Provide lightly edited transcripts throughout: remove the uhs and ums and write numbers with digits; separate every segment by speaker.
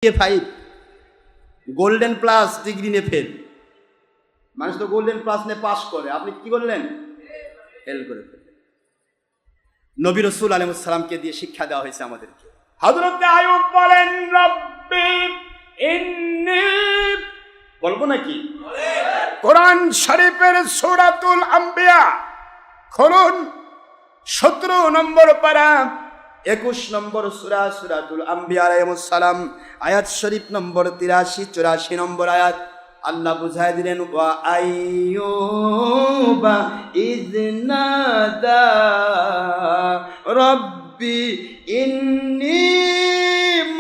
Speaker 1: 5 golden plus degree নিয়ে fail. মানুষ তো গোল্ডেন প্লাস নিয়ে পাস করে, আপনি কি করলেন? ফেল করে ফেললেন। নবী রাসূল আলাইহিস সালামকে দিয়ে শিক্ষা দেওয়া হয়েছে আমাদেরকে।
Speaker 2: হযরত আইয়ুব বলেন, রব্বি ইন্নী,
Speaker 1: বলবো নাকি?
Speaker 2: কোরআন শরীফের সূরাতুল আম্বিয়া খুলুন, 17 নম্বর পারা,
Speaker 1: 21 নম্বর সূরা, সূরাতুল আম্বিয়া আলাইহিস সালাম, আয়াত শরীফ নম্বর 83 84 নম্বর আয়াত। আল্লাহ বুঝায় দিলেন, ওয়া আইয়ুবা ইযনাদা রব্বি ইন্নী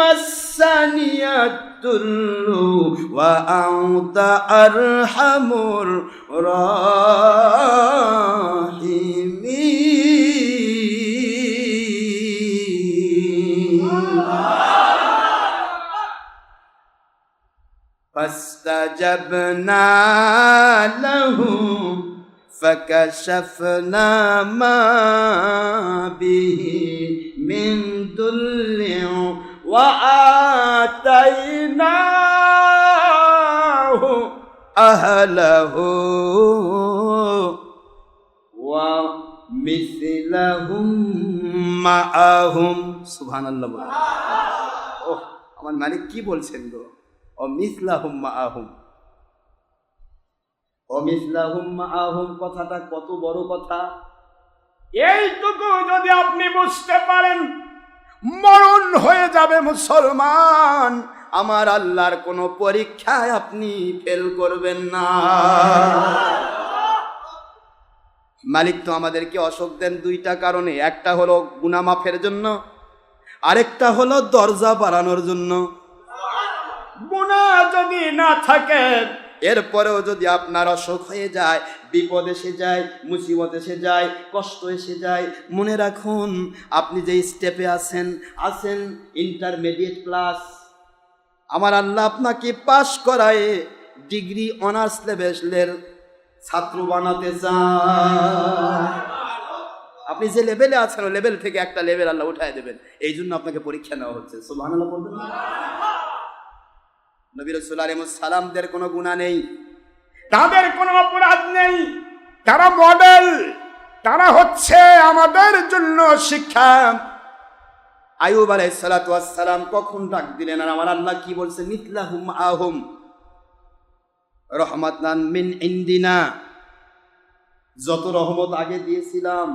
Speaker 1: মাসানিয়াতুল্লু ওয়া আনতা আরহামুর রাহিমিন। فاستجبنا له فكشفنا ما به من ضر وآتيناه أهله ومثلهم معهم। سبحان الله। ওহ, আমার মালিক কি বলছেন গো? অমিসলাহুম মাআহুম, অমিসলাহুম মাআহুম কথাটা কত বড় কথা।
Speaker 2: এইটুকু যদি আপনি বুঝতে পারেন, মরণ হয়ে যাবে মুসলমান।
Speaker 1: আমার আল্লাহর কোনো পরীক্ষায় আপনি ফেল করবেন না। মালিক তো আমাদেরকে অসুখ দেন দুইটা কারণে, একটা হলো গুনাহ মাফের জন্য, আরেকটা হলো দরজা বাড়ানোর জন্য।
Speaker 2: গুনাহ যদি না থাকে,
Speaker 1: এরপরেও যদি আপনার অসুখ হয়ে যায়, বিপদ এসে যায়, মুসিবত এসে যায়, কষ্ট এসে যায়, মনে রাখুন আপনি যে স্টেপে আছেন ইন্টারমিডিয়েট প্লাস, আমার আল্লাহ আপনাকে পাশ করায় ডিগ্রি অনার্স লেভেলের ছাত্র বানাতে চান। আপনি যে লেভেলে আছেন ওই লেভেল থেকে একটা লেভেল আল্লাহ উঠায় দেবেন, এই জন্য আপনাকে পরীক্ষা নেওয়া হচ্ছে। সুবহানাল্লাহ বলবেন না? নবী রাসূল আলাইহিস সালামদের কোনো গুনাহ নেই,
Speaker 2: তাদের কোনো অপরাধ নেই, তারা মডেল, তারা হচ্ছে আমাদের জন্য শিক্ষা।
Speaker 1: আইয়ুব আলাইহিস সালাতু ওয়াস সালাম কখন ডাক দিলেন, আর আমার আল্লাহ কি বলছে? মিথলাহুম আহুম রহমাতান মিন ইনদিনা, যত রহমত আগে দিয়েছিলাম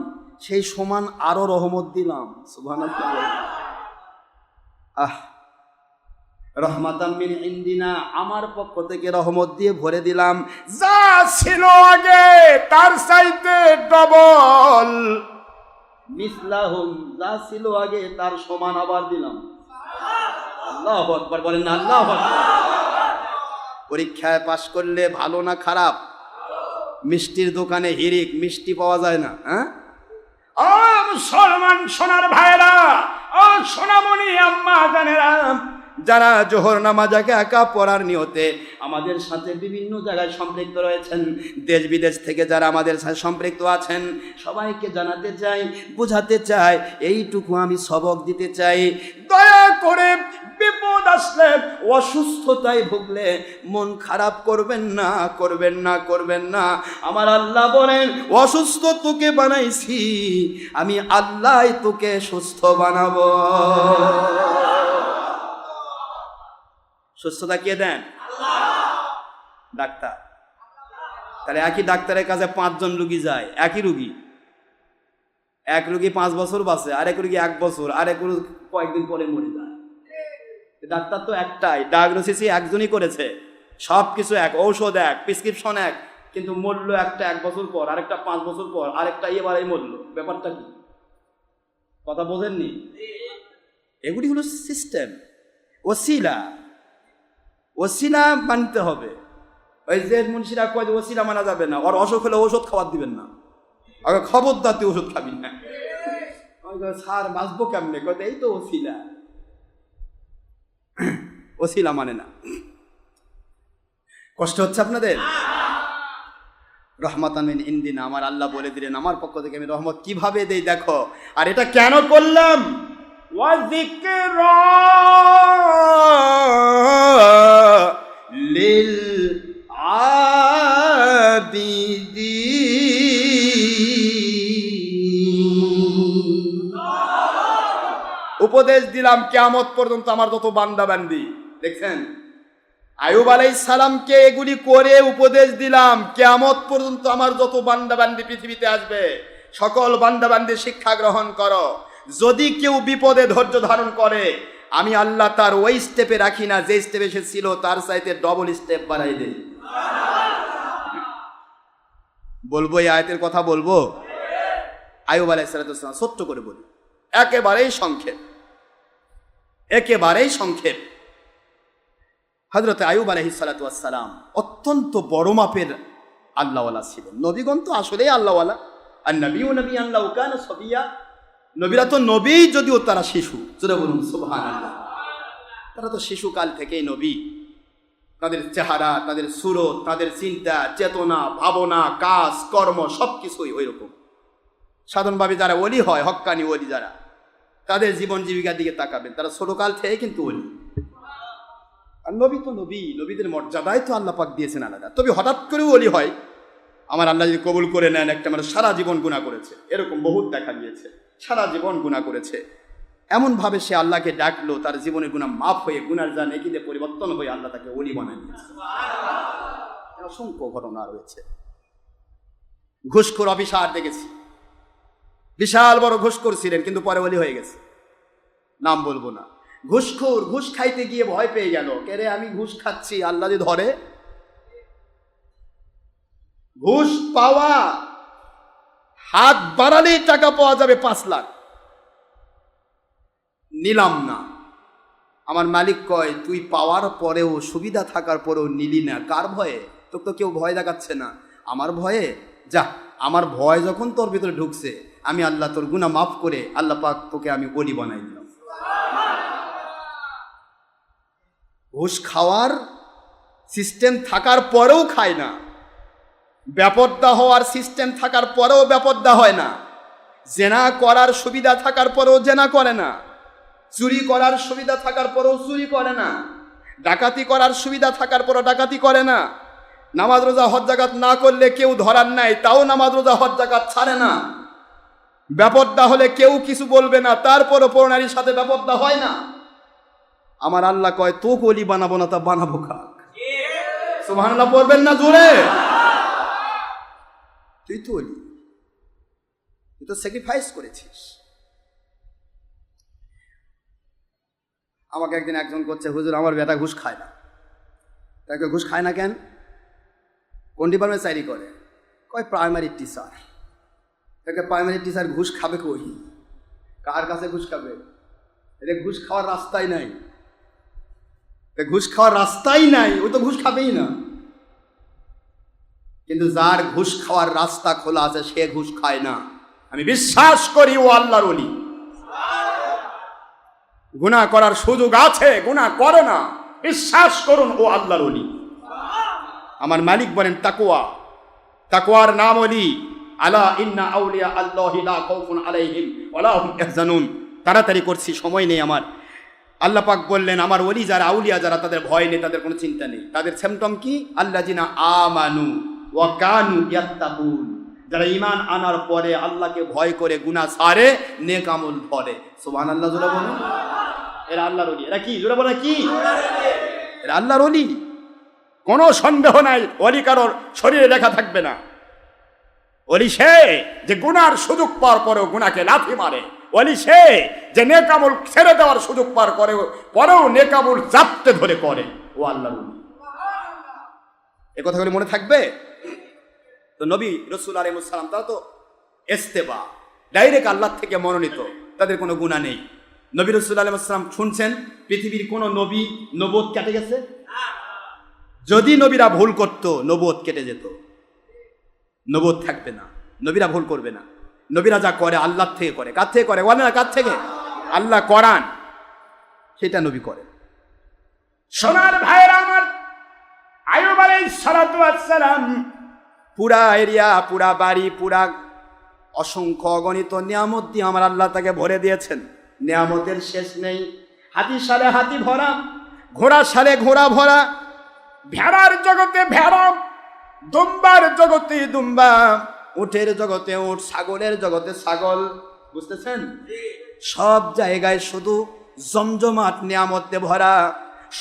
Speaker 1: সেই সমান আরো রহমত দিলাম। সুবহানাল্লাহ। রহমাতাম মিন ইনদিনা, আমার পক্ষ থেকে রহমত দিয়ে ভরে দিলাম।
Speaker 2: যা ছিল আগে তার চাইতে ডবল।
Speaker 1: মিসলাহুম, যা ছিল আগে তার সমান আবার দিলাম। আল্লাহু আকবার বলেন না? আল্লাহু আকবার। পরীক্ষায় পাশ করলে ভালো না খারাপ? মিষ্টির দোকানে হিরিক, মিষ্টি পাওয়া যায় না। হ্যাঁ,
Speaker 2: ও মুসলমান সোনার ভাইরা, ও সোনামণি আম্মা জানেরা,
Speaker 1: যারা জোহর নামাজ একা পড়ার নিয়তে আমাদের সাথে বিভিন্ন জায়গায় সম্পৃক্ত রয়েছেন, দেশ বিদেশ থেকে যারা আমাদের সাথে সম্পৃক্ত আছেন, সবাইকে জানাতে চাই, বোঝাতে চাই, এইটুকু আমি সবক দিতে চাই, দয়া করে বিপদ আসলে, অসুস্থতায় ভুগলে মন খারাপ করবেন না, করবেন না, করবেন না। আমার আল্লাহ বলেন, অসুস্থ তোকে বানাইছি, আমি আল্লাহ তোকে সুস্থ বানাবো। সুস্থতা কে দেন? ডাক্তার। তাহলে একই ডাক্তারের কাছে 5 জন রুগী যায়, একই রুগী, এক রুগী 5 বছর বাঁচে, আরেক রুগী 1 বছর, আরেক রুগী কয়েকদিন পরে মরে যায়। ডাক্তার তো একটাই, ডায়াগনোসিসই একজনই করেছে, সব কিছু এক, ঔষধ এক, প্রেসক্রিপশন এক, কিন্তু মরলো একটা 1 বছর পর, আরেকটা 5 বছর পর, আরেকটা এবারেই মরলো। ব্যাপারটা কি? কথা বোঝেননি? এগুলি হলো সিস্টেম। ওসিলা মানতে হবে। ওই যে মুন্সিরা কয় যে ওসিলা মানা যাবে না, ওর অসুখ হলে ওষুধ খাওয়ার দিবেন না, আগে খবরদার তুই ওষুধ খাবি না। স্যার বাঁচবো কেমনে? কয় এই তো ওসিলা মানে না। কষ্ট হচ্ছে আপনাদের? রহমাতান মিন ইনদিনা, আমার আল্লাহ বলে দিলেন আমার পক্ষ থেকে আমি রহমত কিভাবে দেই দেখো। আর এটা কেন করলাম?
Speaker 2: وذكرى
Speaker 1: للعابدين। উপদেশ দিলাম কিয়ামত পর্যন্ত আমার যত বান্দা বান্দি, দেখছেন আয়ুব আলাইহিস সালামকে এগুলি করে উপদেশ দিলাম কিয়ামত পর্যন্ত আমার যত বান্দা বান্দি পৃথিবীতে আসবে সকল বান্দা বান্দি শিক্ষা গ্রহণ করো। যদি কেউ বিপদে ধৈর্য ধারণ করে আমি আল্লাহ তার ওই স্টেপে রাখি না যে স্টেপে সে ছিল, তার চাইতে ডবল স্টেপ বাড়াই দেই। বলবো এই আয়াতের কথা বলবো। আয়ুব আলাইহিস সালাম ছোট্ট করে বলি, একেবারেই সংক্ষেপ, একেবারেই সংক্ষেপ। হযরত আয়ুব আলাইহিস সালাম অত্যন্ত বড় মাপের আল্লাহওয়ালা ছিলেন। নবীগণ তো আসলেই আল্লাহওয়ালা। আর নবী ও নবী আল্লাহ কানা সবিয়া, নবীরা তো নবী যদিও তারা শিশু। জোরে বলুন সুবহানাল্লাহ। তারা তো শিশুকাল থেকেই নবী। তাদের চেহারা, তাদের সুরত, তাদের চিন্তা চেতনা ভাবনা কাজ কর্ম সবকিছুই ওই রকম। সাধারণভাবে যারা ওলি হয়, হক্কানি ওলি যারা, তাদের জীবন জীবিকার দিকে তাকাবেন, তারা ছোটকাল থেকে কিন্তু ওলি। আর নবী তো নবী, নবীদের মর্যাদায় তো আল্লাহ পাক দিয়েছেন আলাদা। তবে হঠাৎ করেও ওলি হয়, আমার আল্লাহ যদি কবুল করে নেন, একটা মানে সারা জীবন গুনাহ করেছে, এরকম বহুত দেখা গিয়েছে। সারা জীবন গুনাহ করেছে, এমনভাবে সে আল্লাহকে ডাকলো, তার জীবনের গুনাহ মাফ হয়ে গুনার যা নেকিতে পরিবর্তন হয়ে আল্লাহ তাকে ওলি বানায় দিয়েছে। অসংখ্য ঘটনা রয়েছে। ঘুষখোর অফিসার দেখেছি, বিশাল বড় ঘুষখোর ছিলেন, কিন্তু পরে ওলি হয়ে গেছে, নাম বলবো না। ঘুষখোর ঘুষ খাইতে গিয়ে ভয় পেয়ে গেল, কেরে আমি ঘুষ খাচ্ছি, আল্লাহ যদি ধরে। ঘুষ পাওয়া, হাত বাড়ালেই টাকা পাওয়া যাবে 5 লাখ, নিলাম না। আমার মালিক কয় তুই পাওয়ার পরেও, সুবিধা থাকার পরেও নিলি না, কার ভয়ে? তোকে তো কেউ ভয় দেখাচ্ছে না, আমার ভয়ে। যা, আমার ভয় যখন তোর ভিতরে ঢুকছে, আমি আল্লাহ তোর গুনাহ মাফ করে আল্লাহ পাক তোকে আমি ওলি বানাই দিলাম। ঘুষ খাওয়ার সিস্টেম থাকার পরেও খায় না, বেপরদা হওয়ার সিস্টেম থাকার পরেও বেপরদা হয় না, জেনা করার সুবিধা থাকার পরেও জেনা করে না, চুরি করার সুবিধা থাকার পরেও চুরি করে না, ডাকাতি করার সুবিধা থাকার পরেও ডাকাতি করে না, নামাজ রোজা হজ জাকাত না করলে কেউ ধরার নাই, তাও নামাজ রোজা হজ জাকাত ছাড়ে না। বেপরদা হলে কেউ কিছু বলবে না, তারপরও পরনারীর সাথে বেপরদা হয় না। আমার আল্লাহ কয় তোকে ওলি বানাবো না, তা বানাবো কাক? সুবহানাল্লাহ পড়বেন না জোরে? তুই তো ওলি, তুই তো স্যাক্রিফাইস করেছিস। আমাকে একদিন একজন করছে, হুজুর আমার বেটা ঘুষ খায় না। তাকে ঘুষ খায় না কেন? কোন ডিপার্টমেন্ট চাকরি করে? কয় প্রাইমারি টিচার। তাকে প্রাইমারি টিচার ঘুষ খাবে কই? কার কাছে ঘুষ খাবে? এটা ঘুষ খাওয়ার রাস্তাই নাই, ঘুষ খাওয়ার রাস্তাই নাই, ও তো ঘুষ খাবেই না। কিন্তু যার ঘুষ খাওয়ার রাস্তা খোলা আছে সে ঘুষ খায় না। আমি বিশ্বাস করি ও আল্লাহর ওলি। গুনাহ করার সুযোগ আছে, গুনাহ করে না, বিশ্বাস করুন ও আল্লাহর ওলি। আমার মালিক বলেন তাকওয়া, তাকওয়ার নাম ওলি। আলা ইন্না আউলিয়া আল্লাহি লা খাউফুন আলাইহিম ওয়া লা হুম ইয়াহজানুন। তাড়াতাড়ি করছি, সময় নেই আমার। আল্লাহ পাক বললেন আমার ওলি যারা, আউলিয়া যারা, তাদের ভয় নেই, তাদের কোনো চিন্তা নেই। তাদের সিম্পটম কি? আল্লাযিনা আমানু ওয়া কানু ইয়াত্তাকুন। যারা ঈমান আনার পরে আল্লাহকে ভয় করে গুনাহ ছাড়ে, নেক আমল করে। সুবহানাল্লাহ জোরে বলুন। এরা আল্লাহর ওলি। এরা কি? জোরে বলেন কি? এরা আল্লাহর ওলি। কোনো সন্দেহ নাই, ওলি কারোর শরীরে লেখা থাকবে না। ওলি সে যে গুনার সুযোগ পাওয়ার পরেও গুনাহকে লাথি মারে। ওলি সে যে নেক আমল ছেড়ে দেওয়ার সুযোগ পার করে পরেও নেক আমল জাপতে ধরে করে। ও আল্লাহর ওলি। এ কথাগুলি মনে থাকবে তো। নবী রাসূল আলাইহিস সালাম তারা তো ইস্তেবা, ডাইরেক্ট আল্লাহ থেকে মনোনীত, তাদের কোনো গুনাহ নেই। নবী রাসূল আলাইহিস সালাম শুনছেন পৃথিবীর কোনো নবী নবুয়ত কেটে গেছে? যদি নবীরা ভুল করতো নবুয়ত কেটে যেত, নবুয়ত থাকবে না। নবীরা ভুল করবে না। নবীরা যা করে আল্লাহ থেকে করে। কার থেকে করে? বলে না কার থেকে? আল্লাহ কোরআন, সেটা নবী করে।
Speaker 2: সোনার ভাইরা আমার, আইয়ুব আলাইহিস সালাতু ওয়াস সালাম
Speaker 1: পুরা এরিয়া, পুরা বাড়ি, পুরা অসংখ্য অগণিত নিয়ামত দিয়ে আমার আল্লাহ তাকে ভরে দিয়েছেন। নিয়ামতের শেষ নেই। হাতির সালে হাতি ভরা, ঘোড়া সালে ঘোড়া ভরা,
Speaker 2: ভেড়ার জগতে ভেড়া, দুম্বার জগতে দুম্বা,
Speaker 1: উটের জগতে উট, ছাগলের জগতে ছাগল। বুঝতেছেন? সব জায়গায় শুধু জমজমাট নিয়ামতে ভরা।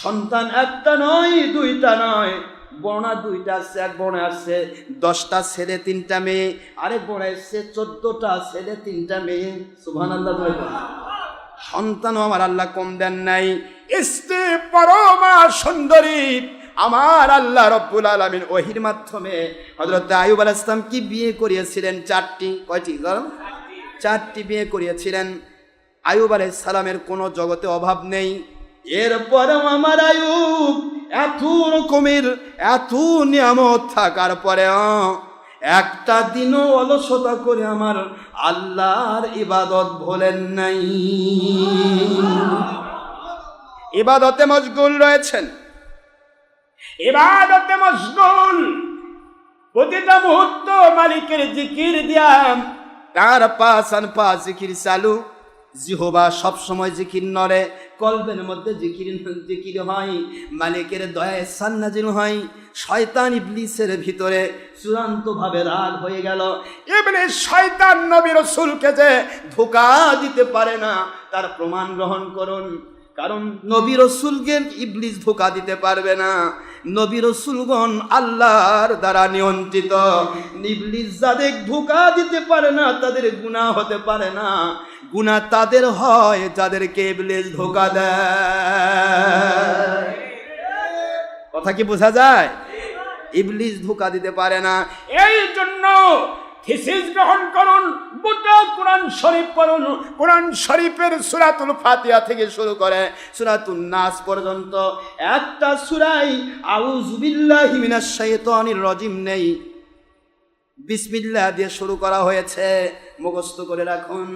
Speaker 1: সন্তান একটা নয়, দুইটা নয়, বর্ণা দুইটা আসছে, এক বর্ণা আসছে 10টা ছেলে 3টা মেয়ে, আরেক বর্ণা এসছে 14টা ছেলে 3টা মেয়ে। সুবহানাল্লাহ। সন্তানও আমার আল্লাহ কম দেন নাই।
Speaker 2: স্ত্রী পরমা সুন্দরী
Speaker 1: আমার আল্লাহ রব্বুল আলামিন ওহির মাধ্যমে হযরত আইয়ুব আলাইহিস সালাম কি বিয়ে করিয়েছিলেন? 4টি। কয়টি? 4টি বিয়ে করিয়েছিলেন। আইয়ুব আলাইহিস সালামের কোনো জগতে অভাব নেই। এরপরেও আমার আইয়ুব এত রকমের এত নিয়ামত থাকার পরেও একটা দিনও অলসতা করে আমার আল্লাহর ইবাদত ভোলেন নাই। ইবাদতে মশগুল রয়েছেন,
Speaker 2: ইবাদতে মশগুল, প্রতিটা মুহূর্ত মালিকের জিকির দিয়া,
Speaker 1: তার পাশান পা জিকির চালু, জিহবা সব সময় জিকির নড়ে, কলবের মধ্যে জিকির হয়, মালিকের দয়ায় সান্নাজিল হয়। শয়তান ইবলিসের ভিতরে চূড়ান্ত ভাবে রাগ হয়ে গেল।
Speaker 2: ইবলিস শয়তান নবী রাসূলকে যে
Speaker 1: ধোঁকা দিতে পারে না তার প্রমাণ গ্রহণ করুন। কারণ নবী রাসূলকে ইবলিস ধোঁকা দিতে পারবে না। নবী রাসূলগণ আল্লাহর দ্বারা নিয়ন্ত্রিত। ইবলিস যাদের ধোঁকা দিতে পারে না তাদের গুনাহ হতে পারে না, গুনাহ তাদের হয় যাদেরকে ইবলিস ধোঁকা দেয়। কথা কি বোঝা যায়? ইবলিস ধোঁকা দিতে পারে না।
Speaker 2: এই জন্য থিসিস গ্রহণ করুন, গোটা কোরআন শরীফ পড়ুন। কোরআন শরীফের সূরাতুল ফাতিহা থেকে শুরু করে সূরাতুন নাস পর্যন্ত
Speaker 1: একটা সূরাই আউযু বিল্লাহি মিনাশ শাইতানির রাজিম নেই। বিসমিল্লাহ দিয়ে শুরু করা হয়েছে, মুখস্থ করে রাখুন।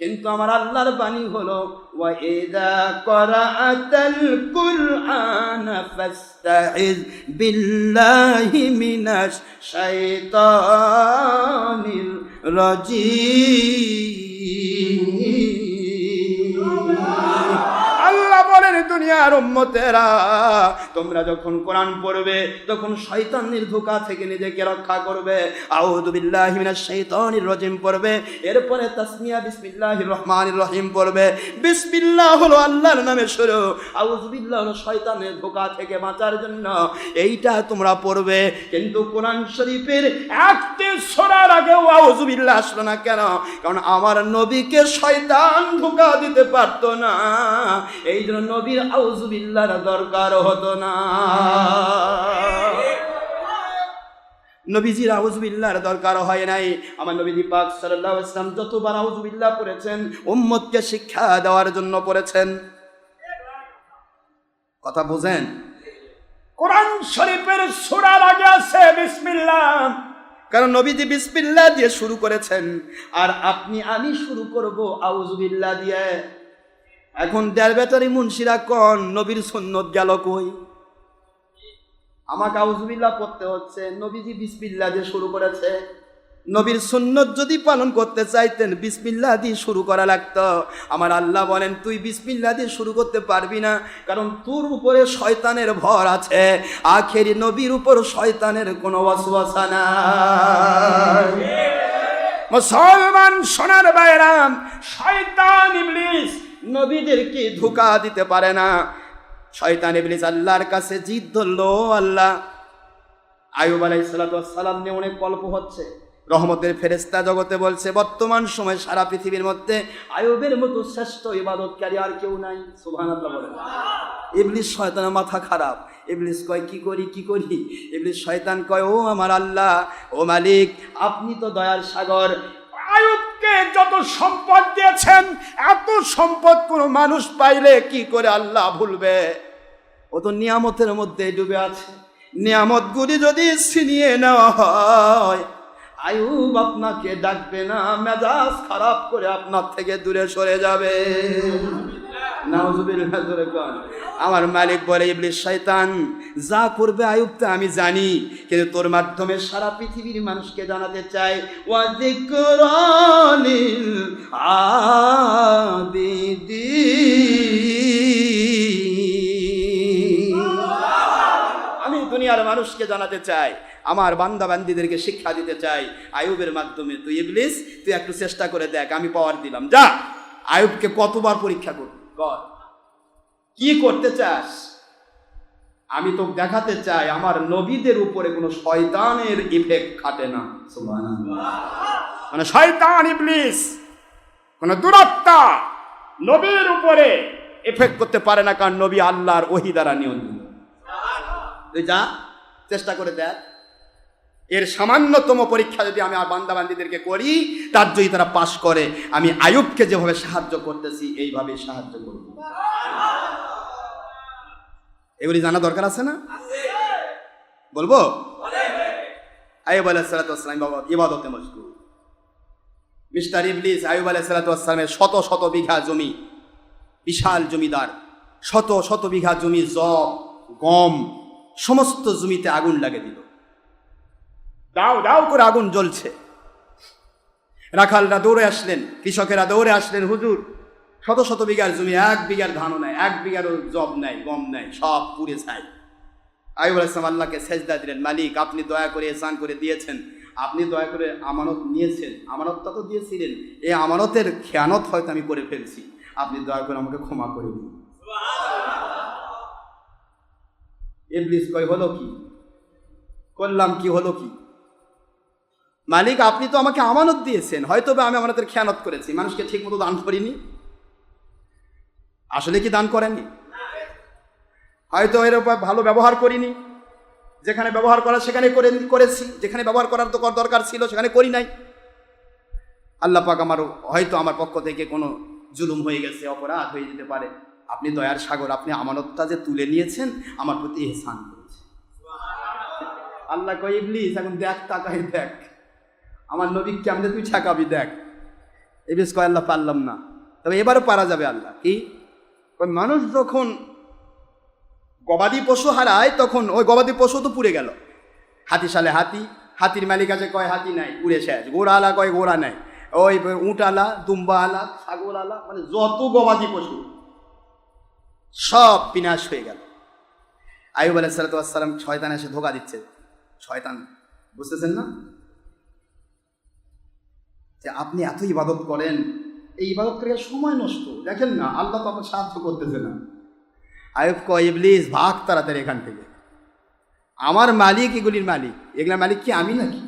Speaker 1: কিন্তু আমার আল্লাহর বাণী হলো ওয়া ইযা ক্বরাআতাল কুরআনা ফাস্তাইজ বিল্লাহি মিনাশ শাইতানির রাজিম। আল্লাহ বলেন, দুনিয়ার উম্মতেরা তোমরা যখন কোরআন পড়বে তখন শয়তানের ধোঁকা থেকে নিজেকে রক্ষা করবে। আউযু বিল্লাহি মিনাশ শাইতানির রাজিম পড়বে, এরপরে তাসমিয়া বিসমিল্লাহির রহমানির রহিম পড়বে। বিসমিল্লাহ হলো আল্লাহর নামে শুরু, আউযু বিল্লাহ হলো শয়তানের ধোঁকা থেকে বাঁচার জন্য। এইটা তোমরা পড়বে। কিন্তু কোরআন শরীফের
Speaker 2: একটি সূরার আগেও
Speaker 1: আউযু বিল্লাহ আসলো না কেন? কারণ আমার নবীকে শয়তান ধোঁকা দিতে পারতো না, এই জন্য নবীর আউযু বিল্লাহর দরকার হতো না। নবীজির আউযু বিল্লাহর দরকার হয় নাই। আমার নবী পাক সাল্লাল্লাহু আলাইহি ওয়াসাল্লাম যতবার আউযু বিল্লাহ পড়েছেন উম্মতকে শিক্ষা দেওয়ার জন্য পড়েছেন। কথা বুঝেন?
Speaker 2: কোরআন শরীফের সূরার আগে আছে বিসমিল্লাহ,
Speaker 1: কারণ নবীজি বিসমিল্লাহ দিয়ে শুরু করেছেন, আর আপনি আমি শুরু করব আউযু বিল্লাহ দিয়ে। এখন দেড় ব্যাটারি মুন্সিরা কোন নবীর সুন্নত গেল কই? আমাকে আউযু বিল্লাহ পড়তে হচ্ছে, নবীজি বিসমিল্লাহ দিয়ে শুরু করেছে। নবীর সুন্নত যদি পালন করতে চাইতেন বিসমিল্লাহ দিয়ে শুরু করা লাগতো। আমার আল্লাহ বলেন, তুই বিসমিল্লাহ দিয়ে শুরু করতে পারবি না, কারণ তোর উপরে শয়তানের ভর আছে। আখেরি নবীর উপর শয়তানের কোনো ওয়াসওয়াসা নাই।
Speaker 2: মুসলমান সোনার বাইরাম, শয়তান ইবলিস
Speaker 1: নবীদেরকে ধোঁকা দিতে পারে না। শয়তান ইবলিস আল্লাহর কাছে জিদ ধরলো। আল্লাহ আইয়ুব আলাইহিস সালাতু ওয়াস সালাম নিয়ে অনেক গল্প হচ্ছে, রহমতের ফেরেশতা জগতে বলছে বর্তমান সময় সারা পৃথিবীর মধ্যে আইয়ুবের মতো শ্রেষ্ঠ ইবাদতকারী আর কেউ নাই। সুবহানাল্লাহ বলেন। ইবলিস শয়তানের মাথা খারাপ। ইবলিস কয় কি করি কি করি? ইবলিস শয়তান কয়, ও আমার আল্লাহ, ও মালিক, আপনি তো দয়ার সাগর।
Speaker 2: আইয়ুবকে যত সম্পদ দিয়েছেন, এত সম্পদ কোনো মানুষ পাইলে কি করে আল্লাহ ভুলবে?
Speaker 1: ও তো নিয়ামতের মধ্যে ডুবে আছে। নিয়ামতগুলি যদি ছিনিয়ে নেওয়া হয়, আইয়ুব আপনাকে ডাকবে না, মেজাজ খারাপ করে আপনার থেকে দূরে সরে যাবে। নাউজুবিল্লাহ জোরে কোন। আমার মালিক বলে, ইবলিস শয়তান, যা করবে আইয়ুব তা আমি জানি, কিন্তু তোর মাধ্যমে সারা পৃথিবীর মানুষকে জানাতে চাই, ওয়া যিকরানিল আবিদিন। আমি দুনিয়ার মানুষকে জানাতে চাই, আমার বান্দা বান্দীদেরকে শিক্ষা দিতে চাই আইয়ুবের মাধ্যমে। তুই ইবলিস, তুই একটু চেষ্টা করে দেখ, আমি পাওয়ার দিলাম, যা আইয়ুবকে কতবার পরীক্ষা করবি কর, কি করতে চাস? আমি তো দেখাতে চাই আমার নবীদের উপরে কোনো শয়তানের ইফেক্ট খাটে না। সুবহানাল্লাহ।
Speaker 2: মানে শয়তান ইবলিস কোন দুরাত্মা নবীর উপরে
Speaker 1: এফেক্ট করতে পারে না, কারণ নবী আল্লাহর ওহী দ্বারা নিয়ন্ত্রিত। তুই যা চেষ্টা করে দেখ, এর সামান্যতম পরীক্ষা যদি আমি আমার বান্দা বান্দীদেরকে করি, তার যদি তারা পাশ করে, আমি আইয়ুবকে যেভাবে সাহায্য করতেছি এইভাবে সাহায্য করব। এগুলি জানা দরকার আছে না? বলবো? আইয়ুব আলাইহিস সালাতু ওয়াস সালাম ইবাদতে মশগুল। মিস্টার ইবলিস আইয়ুব আলাইহিস সালাতু ওয়াস সালামের শত শত বিঘা জমি, বিশাল জমিদার, শত শত বিঘা জমি, জব গম সমস্ত জমিতে আগুন লাগিয়ে দিল। দাও দাও করে আগুন জ্বলছে। রাখালরা দৌড়ে আসলেন, কৃষকেরা দৌড়ে আসলেন, হুজুর শত শত বিঘার জমি, এক বিঘার ধানও নাই, এক বিঘারও জব নাই, গম নাই, সব পুড়ে ছাই। আইয়ুব আলাইহিস সালাম আল্লাহকে সেজদা দিলেন, মালিক আপনি দয়া করে এহসান করে দিয়েছেন, আপনি দয়া করে আমানত নিয়েছেন, আমানতটা তো দিয়েছিলেন, এই আমানতের খেয়ানত হয়তো আমি করে ফেলছি, আপনি দয়া করে আমাকে ক্ষমা করে দিন। ইবলিস কয়, হলো কি করলাম, কি হলো কি? মালিক আপনি তো আমাকে আমানত দিয়েছেন, হয়তো বা আমি আমানতের খেয়ানত করেছি, মানুষকে ঠিক মতো দান করিনি। আসলে কি দান করেননি? হয়তো এর উপর ভালো ব্যবহার করিনি, যেখানে ব্যবহার করা সেখানে করেছি, যেখানে ব্যবহার করার তো দরকার ছিল সেখানে করি নাই। আল্লাহ পাক হয়তো আমার পক্ষ থেকে কোনো জুলুম হয়ে গেছে, অপরাধ হয়ে যেতে পারে, আপনি দয়ার সাগর, আপনি আমানতটা যে তুলে নিয়েছেন আমার প্রতি ইহসান করেছে। আল্লাহ কয়, ইবলিস এখন দেখ, তাকাই দেখ আমার নবী কেমনে তুই ঠেকাবি, দেখ। ইবলিস কয়, আল্লাহ পারলাম না, তবে এবারও পারা যাবে। আল্লাহ কি? মানুষ যখন গবাদি পশু হারায় তখন ওই গবাদি পশু তো পুড়ে গেল, হাতি সালে হাতি, হাতির মালিক আছে কয় হাতি নাই, পুড়ে শেষ। ঘোড়া আলা কয় ঘোড়া নাই, ওই উঁট আলা, দুম্বা আলা, ছাগল আলা, মানে যত গবাদি পশু সব বিনাশ হয়ে গেল। আইয়ুব আলাইহিস সালাতু ওয়াস সালাম শয়তান এসে ধোঁকা দিচ্ছে। শয়তান বুঝতেছেন না যে আপনি এত ইবাদত করেন, এই ইবাদত করে সময় নষ্ট, দেখেন না আল্লাহ তো আপনার সাহায্য করতেছে না। আইয়ুব কয়, ইবলিস ভাগ তাড়াতাড়ি এখান থেকে, আমার মালিক এগুলির মালিক, এগুলার মালিক কি আমি নাকি?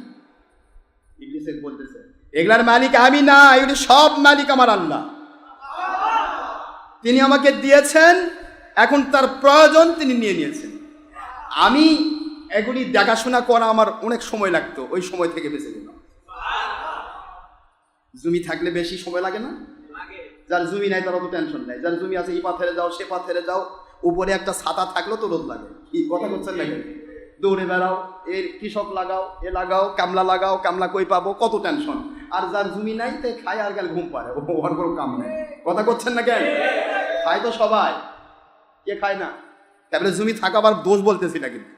Speaker 1: ইবলিস বলতেছে, এগুলার মালিক আমি না, এগুলি সব মালিক আমার আল্লাহ, তিনি আমাকে দিয়েছেন, এখন তার প্রয়োজন তিনি নিয়ে নিয়েছেন। আমি এগুলি দেখাশোনা করা আমার অনেক সময় লাগতো, ওই সময় থেকে বেঁচে গেলাম। জমি থাকলে বেশি সময় লাগে না? যার জমি নাই তার অত টেনশন নাই, যার জমি আছে এই পাথরে যাও সে পাথরে যাও, উপরে একটা ছাতা থাকলেও তো রোদ লাগে। কি কথা করছেন নাকি? দৌড়ে বেড়াও, এর কৃষক লাগাও, এ লাগাও, কামলা লাগাও, কামলা কই পাবো, কত টেনশন। আর যার জমি নাই তে খায় আর গেল ঘুম পারে, ওর কোনো কাম নেই। কথা করছেন না কেন? খায় তো সবাই, কে খায় না? তারপরে জমি থাকা আবার দোষ বলতেছি না, কিন্তু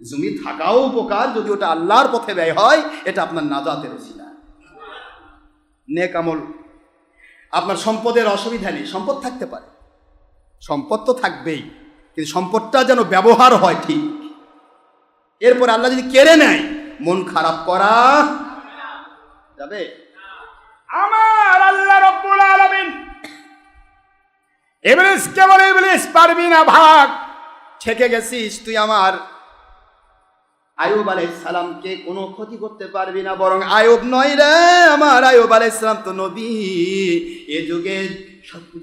Speaker 1: জমি থাকাও উপকার, যদি ওটা আল্লাহর পথে ব্যয় হয়, এটা আপনার নাজাতের ওসিলা। নেক আমল। আপনার সম্পদের অসুবিধা নেই, সম্পদ থাকতে পারে, সম্পদ তো থাকবেই, কিন্তু সম্পদটা যেন ব্যবহার হয় ঠিক। এরপর আল্লাহ যদি কেড়ে নেয়, মন খারাপ করা যাবে?
Speaker 2: আমার আল্লাহ রাব্বুল আলামিন ইবলিসকে বলে, ইবলিস পারবি না, ভাগ,
Speaker 1: ঠেকে গেছিস তুই, আমার আইয়ুব আলাইহিস সালামকে কোনো ক্ষতি করতে পারবি না। বরং আইয়ুব নয় রে, আমার আইয়ুব আলাইহিস সালাম তো নবী। এ যুগে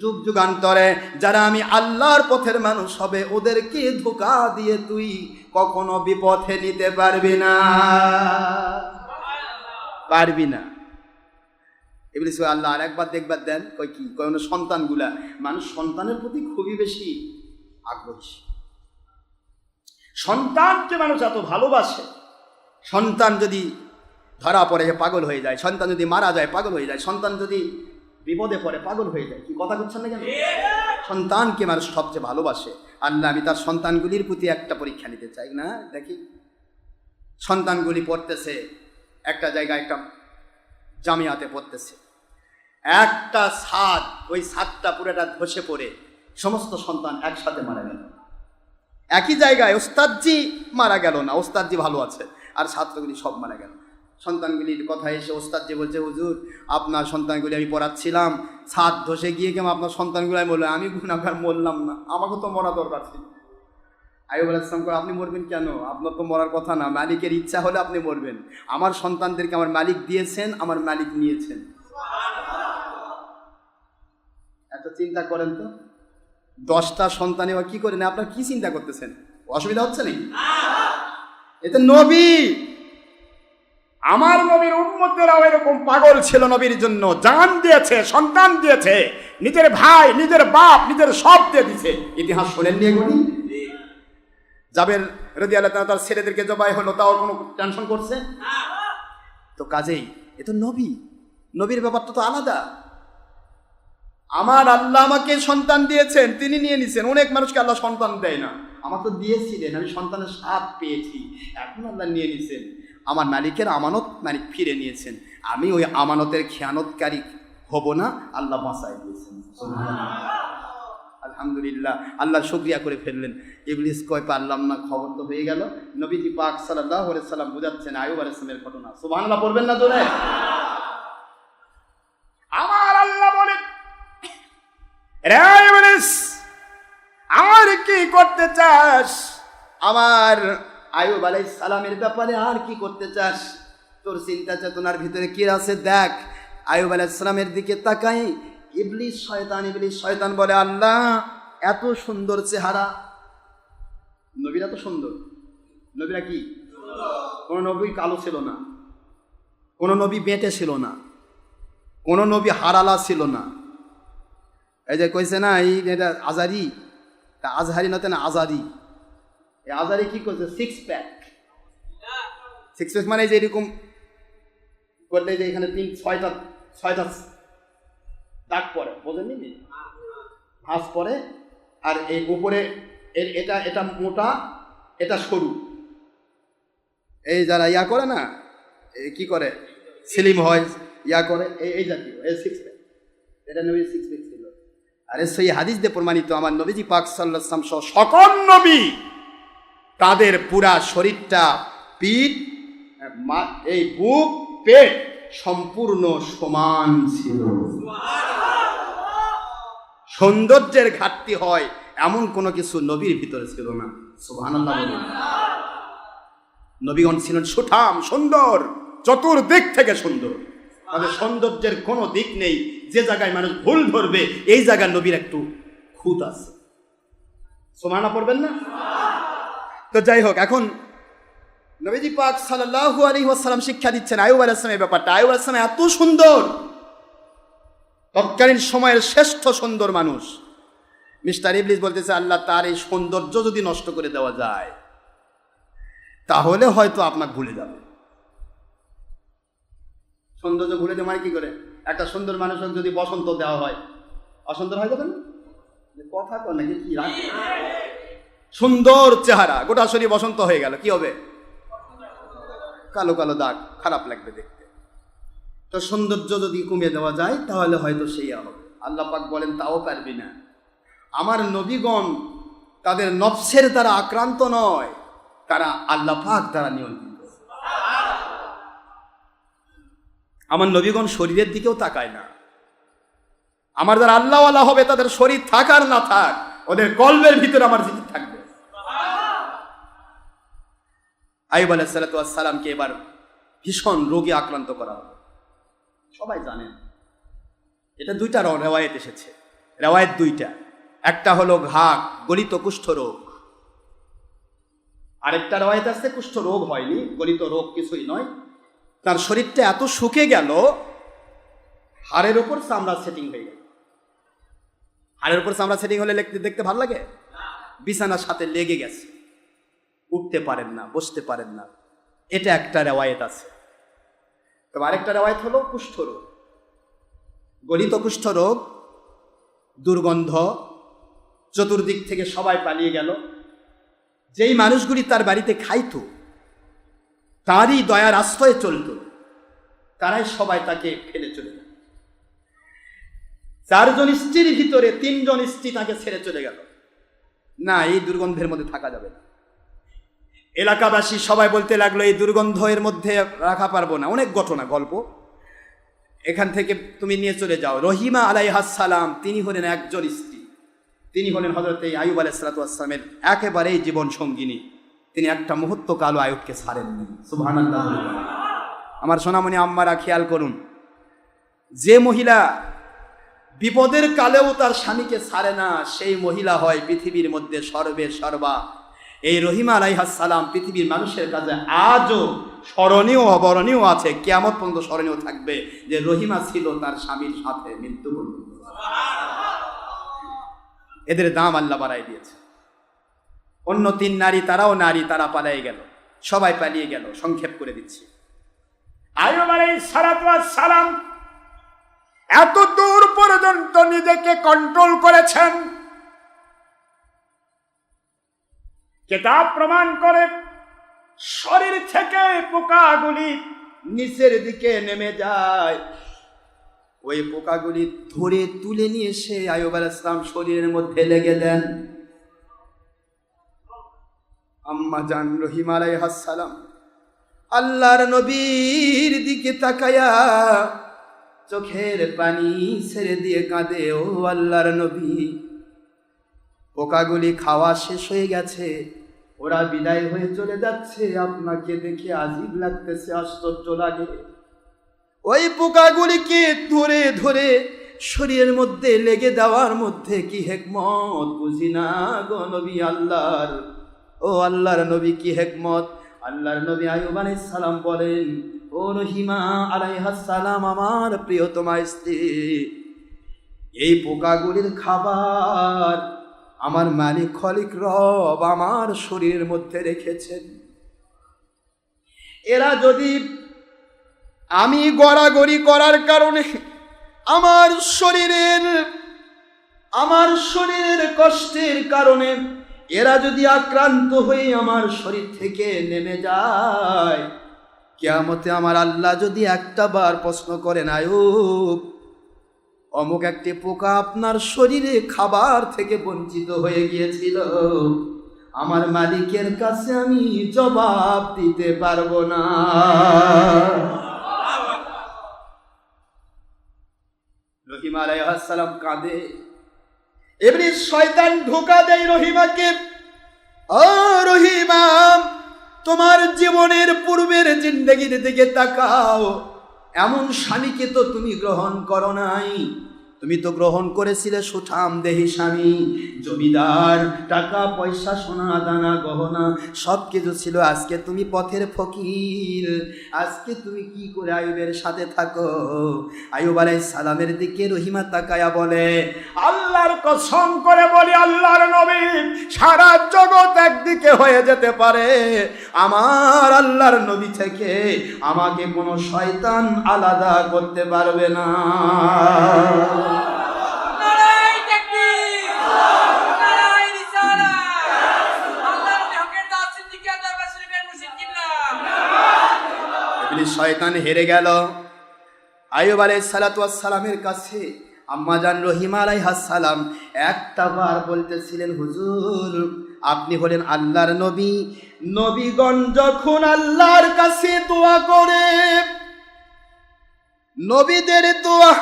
Speaker 1: যুগ যুগান্তরে যারা আমি আল্লাহর পথের মানুষ হবে, ওদেরকে ধোঁকা দিয়ে তুই কখনো বিপথে নিতে পারবি না, পারবি না। ইবলিস আল্লাহ আর একবার দেখবার দেন, কই কি কই সন্তানগুলা, মানুষ সন্তানের প্রতি খুবই বেশি আগ্রহী। সন্তানকে মানুষ এত ভালোবাসে, সন্তান যদি ধরা পড়ে পাগল হয়ে যায়, সন্তান যদি মারা যায় পাগল হয়ে যায়, সন্তান যদি বিপদে পড়ে পাগল হয়ে যায়। কি কথা বলছেন না কেন? সন্তানকে মানুষ সবচেয়ে ভালোবাসে। আল্লাহ আমি তার সন্তানগুলির প্রতি একটা পরীক্ষা নিতে চাই না। দেখি সন্তানগুলি পড়তেছে একটা জায়গায়, একটা জামিয়াতে পড়তেছে, একটা ছাদ, ওই ছাদটা পুরোটা ধসে পড়ে সমস্ত সন্তান একসাথে মারা গেল। একই জায়গায় ওস্তাদজি মারা গেল না, ওস্তাদজি ভালো আছে, আর ছাত্রগুলি সব মারা গেল। সন্তানগুলির কথা এসে ওস্তাদজি বলছে, হুজুর আপনার সন্তানগুলি আমি পড়াচ্ছিলাম, ছাদ ধসে গিয়ে কেমন আপনার সন্তানগুলি আমি বললাম, আমি গুনাহগার মরলাম না, আমাকে তো মরা দরকার ছিল। আইয়ুব আলাইহিস সালাম কয়, আপনি মরবেন কেন? আপনার তো মরার কথা না, মালিকের ইচ্ছা হলে আপনি মরবেন। আমার সন্তানদেরকে আমার মালিক দিয়েছেন, আমার মালিক নিয়েছেন। এত চিন্তা করেন তো, 10টা সন্তান এবার কি করেন? আপনার কি চিন্তা করতেছেন? অসুবিধা হচ্ছে নাকি? এতে নবী,
Speaker 2: আমার নবীর উম্মতেরাও এরকম পাগল ছিল, নবীর জন্য জান দিয়েছে, সন্তান দিয়েছে, নিজের ভাই, নিজের বাপ, নিজের সব দিয়ে দিছে।
Speaker 1: ইতিহাস শোনেন নিয়ে গুলি জাবের রাদিয়াল্লাহু তাআলা তার ছেলেদেরকে জবাই হলো, তাও কোনো টেনশন করছে তো? কাজেই এ তো নবী, নবীর ব্যাপারটা তো আলাদা। আমার আল্লাহ আমাকে সন্তান দিয়েছেন, তিনি নিয়ে নিছেন। অনেক মানুষকে আল্লাহ সন্তান দেয় না, আমার তো দিয়েছিলেন, আমি সন্তানের স্বাদ পেয়েছি, এখন আল্লাহ নিয়ে নিছেন। আমার মালিকের আমানত মালিক ফিরে নিয়েছেন, আমি ওই আমানতের খেয়ানতকারী হব না, আল্লাহ বাঁচাই দিয়েছেন। আলহামদুলিল্লাহ, আল্লাহ শুকরিয়া করে ফেললেন। ইবলিস কয় পারলাম না, খবর তো হয়ে গেল। নবীজি পাক সাল্লাল্লাহু আলাইহি সাল্লাম বুঝাচ্ছেন আইয়ুব আলাইহিস সালামের ঘটনা। সুবহানাল্লাহ পড়বেন না জোরে?
Speaker 2: আমার আল্লাহ বলে, রে ইবলিস, আর কি করতে চাস?
Speaker 1: আমার আইয়ুব আলাইহিস সালামের ব্যাপারে আর কি করতে চাস? তোর চিন্তা চেতনার ভিতরে কি আছে দেখ। আইয়ুব আলাইহিস সালামের দিকে তাকাই, ইবলিস শয়তান বলে, আল্লাহ এত সুন্দর চেহারা, নবীরা তো সুন্দর, নবীরা কি? কোন নবী কালো ছিল না, কোন নবী বেঁটে ছিল না, কোন নবী হারালা ছিল না। এই যে কইছে না এই এটা আজারি, তা আজহারি নতে না আজারি। এই আজারি কি করছে? 6 প্যাক। 6 প্যাক মানে যে এরকম করলে যে এখানে 6টা দাগ পড়ে, বোঝেননি? ভাঁজ পড়ে, আর এই উপরে এটা মোটা, এটা সরু। এই যারা ইয়া করে না, কি করে, স্লিম হয়, ইয়া করে, এই জাতীয়, এই 6 প্যাক। এটা নবীর 6 প্যাক ছিল। আরে সেই হাদিস দিয়ে প্রমাণিত, আমার নবীজি পাক সাল্লাল্লাহু আলাইহি ওয়াসাল্লাম সহ সকল নবী তাদের পুরা শরীরটা, পিঠ, এই বুক, পেট সম্পূর্ণ সমান ছিল। সৌন্দর্যের ঘাটতি হয় এমন কোনো কিছু নবীর ভিতরে ছিল না। সুবহানাল্লাহ বলুন। নবীগণ ছিলেন সুঠাম, সুন্দর, চতুর্দিক থেকে সুন্দর। তাদের সৌন্দর্যের কোনো দিক নেই যে জায়গায় মানুষ ভুল ধরবে, এই জায়গায় নবীর একটু খুঁত আছে। সুবহানাল্লাহ পড়বেন না? তো যাই হোক, এখন নবীজি পাক সাল্লাল্লাহু আলাইহি ওয়াসাল্লাম শিক্ষা দিচ্ছেন আইয়ুব আলাইহিস সালামের ব্যাপারটা। আইয়ুব আলাইহিস সালাম এত সুন্দর, তৎকালীন সময়ের শ্রেষ্ঠ সুন্দর মানুষ। মিস্টার ইবলিস বলতেছে, আল্লাহ তার এই সৌন্দর্য যদি নষ্ট করে দেওয়া যায় তাহলে হয়তো আপনাকে ভুলে যাবে। সৌন্দর্য ভুলে দেওয়া মানে কি করে? একটা সুন্দর মানুষের যদি বসন্ত দেওয়া হয়, অসুন্দর হয়ে যাবে না? কথা কর নাকি, কি রাগ? সুন্দর চেহারা, গোটা শরীর বসন্ত হয়ে গেল, কি হবে? কালো কালো দাগ, খারাপ লাগবে দেখতে। তো সৌন্দর্য যদি কমিয়ে দেওয়া যায় তাহলে হয়তো সেই হবে। আল্লাহ পাক বলেন, তাও পারবি না। আমার নবীগণ তাদের নফসের দ্বারা আক্রান্ত নয়, তারা আল্লাহ পাক দ্বারা নিয়ন্ত্রিত। আমার নবীগণ শরীরের দিকেও তাকায় না। আমার যারা আল্লাহওয়ালা হবে তাদের শরীর থাক আর না থাক, ওদের কলবের ভিতরে আমার জিকির থাকবে। আইয়ুব আলাইহিস সালামকে এবার ভীষণ রোগে আক্রান্ত করা হবে, সবাই জানেন। এটা 2টা রেওয়ায়েত এসেছে, রেওয়ায়েত 2টা। একটা হলো গলিত কুষ্ঠ রোগ, আরেকটা রেওয়ায়েত আছে কুষ্ঠ রোগ হয়নি, গলিত রোগ কিছুই নয়। তার শরীরটা এত শুকে গেল, হাড়ের উপর চামড়া সেটিং হয়ে গেল। হাড়ের উপর চামড়া সেটিং হলে দেখতে ভালো লাগে? বিছানার সাথে লেগে গেছে, উঠতে পারেন না, বসতে পারেন না। এটা একটা রেওয়ায়েত আছে। তবে আরেকটা রেওয়ায়েত হলো কুষ্ঠ রোগ। গলিত কুষ্ঠ রোগ, দুর্গন্ধ, চতুর্দিক থেকে সবাই পালিয়ে গেল। যেই মানুষগুলি তার বাড়িতে খাইত, তারই দয়ার আশ্রয়ে চলত, তারাই সবাই তাকে ফেলে চলে গেল। 4 জন স্ত্রীর ভিতরে 3 জন স্ত্রী তাকে ছেড়ে চলে গেল। না, এই দুর্গন্ধের মধ্যে থাকা যাবে না। এলাকাবাসী সবাই বলতে লাগলো, এই দুর্গন্ধের মধ্যে রাখা পারবো না, অনেক ঘটনা গল্প, এখান থেকে তুমি নিয়ে চলে যাও। রহিমা আলাইহাস সালাম, তিনি হলেন একজন স্ত্রী, তিনি হলেন হযরত আইয়ুব আলাইহিস সালাতু ওয়াস সালামের একেবারেই জীবন সঙ্গিনী। তিনি একটা মুহূর্ত কালো আইয়ুবকে ছাড়েননি। সুবহানাল্লাহ। আমার সোনামণি আম্মারা খেয়াল করুন, যে মহিলা বিপদের কালেও তার স্বামীকে ছাড়ে না, সেই মহিলা হয় পৃথিবীর মধ্যে সর্বে সর্বা। এই রহিমা আলাইহাস সালাম পৃথিবীর মানুষের কাছে আজও স্মরণীয়, অবরণীয় আছে, কিয়ামত পর্যন্ত স্মরণীয় থাকবে যে রহিমা ছিল তার স্বামীর সাথে মৃত্যু পর্যন্ত। এদের দাম আল্লাহ বাড়াই দিয়েছে। অন্য 3 নারী, তারাও নারী, তারা পালিয়ে গেল, সবাই পালিয়ে গেল। সংক্ষেপ করে দিচ্ছি,
Speaker 2: আইয়ুব আলাইহিস সালাতু ওয়াস সালাম এত দূর পর্যন্ত নিজেকে কন্ট্রোল করেছেন, কিতাব প্রমাণ করে শরীর থেকে পোকাগুলি
Speaker 1: নিচের দিকে নেমে যায়। ওই পোকাগুলি ধরে তুলে নিয়ে এসে আইয়ুব আলাইহিস সালাম শরীরের মধ্যে লেগে দেন। আম্মা জান রহিমা আলাইহাস সালাম আল্লাহর নবীর দিকে তাকায়া চোখের পানি ছেড়ে দিয়ে কাঁদে, ও আল্লাহর নবী, পোকাগুলি খাওয়া শেষ হয়ে গেছে, ওরা বিদায় হয়ে চলে যাচ্ছে, আপনাকে দেখে আজীব লাগতেছে, আশ্চর্য লাগে। ওই পোকাগুলিকে ধরে ধরে শরীরের মধ্যে লেগে দেওয়ার মধ্যে কি হিকমত বুঝি না গো নবী আল্লাহর। ও আল্লাহর নবী, কি হিকমত। আল্লাহর নবী আইয়ুব আলাইহিস সালাম বলেন, ও রহিমা আলাইহাস সালাম, আমার প্রিয়তমা স্ত্রী, এই পোকাগুলির খাবার আমার মালিক খলিক রব আমার শরীরের মধ্যে রেখেছেন। এরা যদি আমি গড়াগড়ি করার কারণে আমার শরীরের কষ্টের কারণে এরা যদি আক্রান্ত হয়ে আমার শরীর থেকে নেমে যায়, কিয়ামতে আমার আল্লাহ যদি একটা বার প্রশ্ন করেন, আইয়ুব, অমুক একটি পোকা আপনার শরীরে খাবার থেকে বঞ্চিত হয়ে গিয়েছিল, আমার মালিকের কাছে আমি জবাব দিতে পারবো না। রহিমা আলাইহিস সালাম কাঁদে। ইবলিস শয়তান ধোঁকা দেয় রহিমাকে, ও রহিমা, তোমার জীবনের পূর্বের জিন্দেগির দিকে তাকাও, এমন স্বামীকে তো তুমি গ্রহণ করো নাই। তুমি তো গ্রহণ করেছিলে সুঠাম দেহি স্বামী, জমিদার, টাকা পয়সা, সোনা দানা গহনা সব কিছু ছিল। আজকে তুমি পথের ফকির, আজকে তুমি কি করে আইয়ুবের সাথে থাকো? আইয়ুব আলাইহিস সালামের দিকে রহিমা তাকায়া বলে,
Speaker 2: আল্লাহর কসম করে বলি, আল্লাহর নবী, সারা জগৎ একদিকে হয়ে যেতে পারে, আমার আল্লাহর নবী থেকে আমাকে কোনো শয়তান আলাদা করতে পারবে না।
Speaker 1: শয়তান হেরে গেল। আইয়ুব আলাইহিস সালাতু ওয়াস সালামের কাছে আম্মাজান রহিমা আলাইহাস সালাম একটা বার বলতেছিলেন, হুজুর, আপনি হলেন আল্লাহর নবী, নবীগণ যখন আল্লাহর কাছে দোয়া করে, নবীদের দোয়া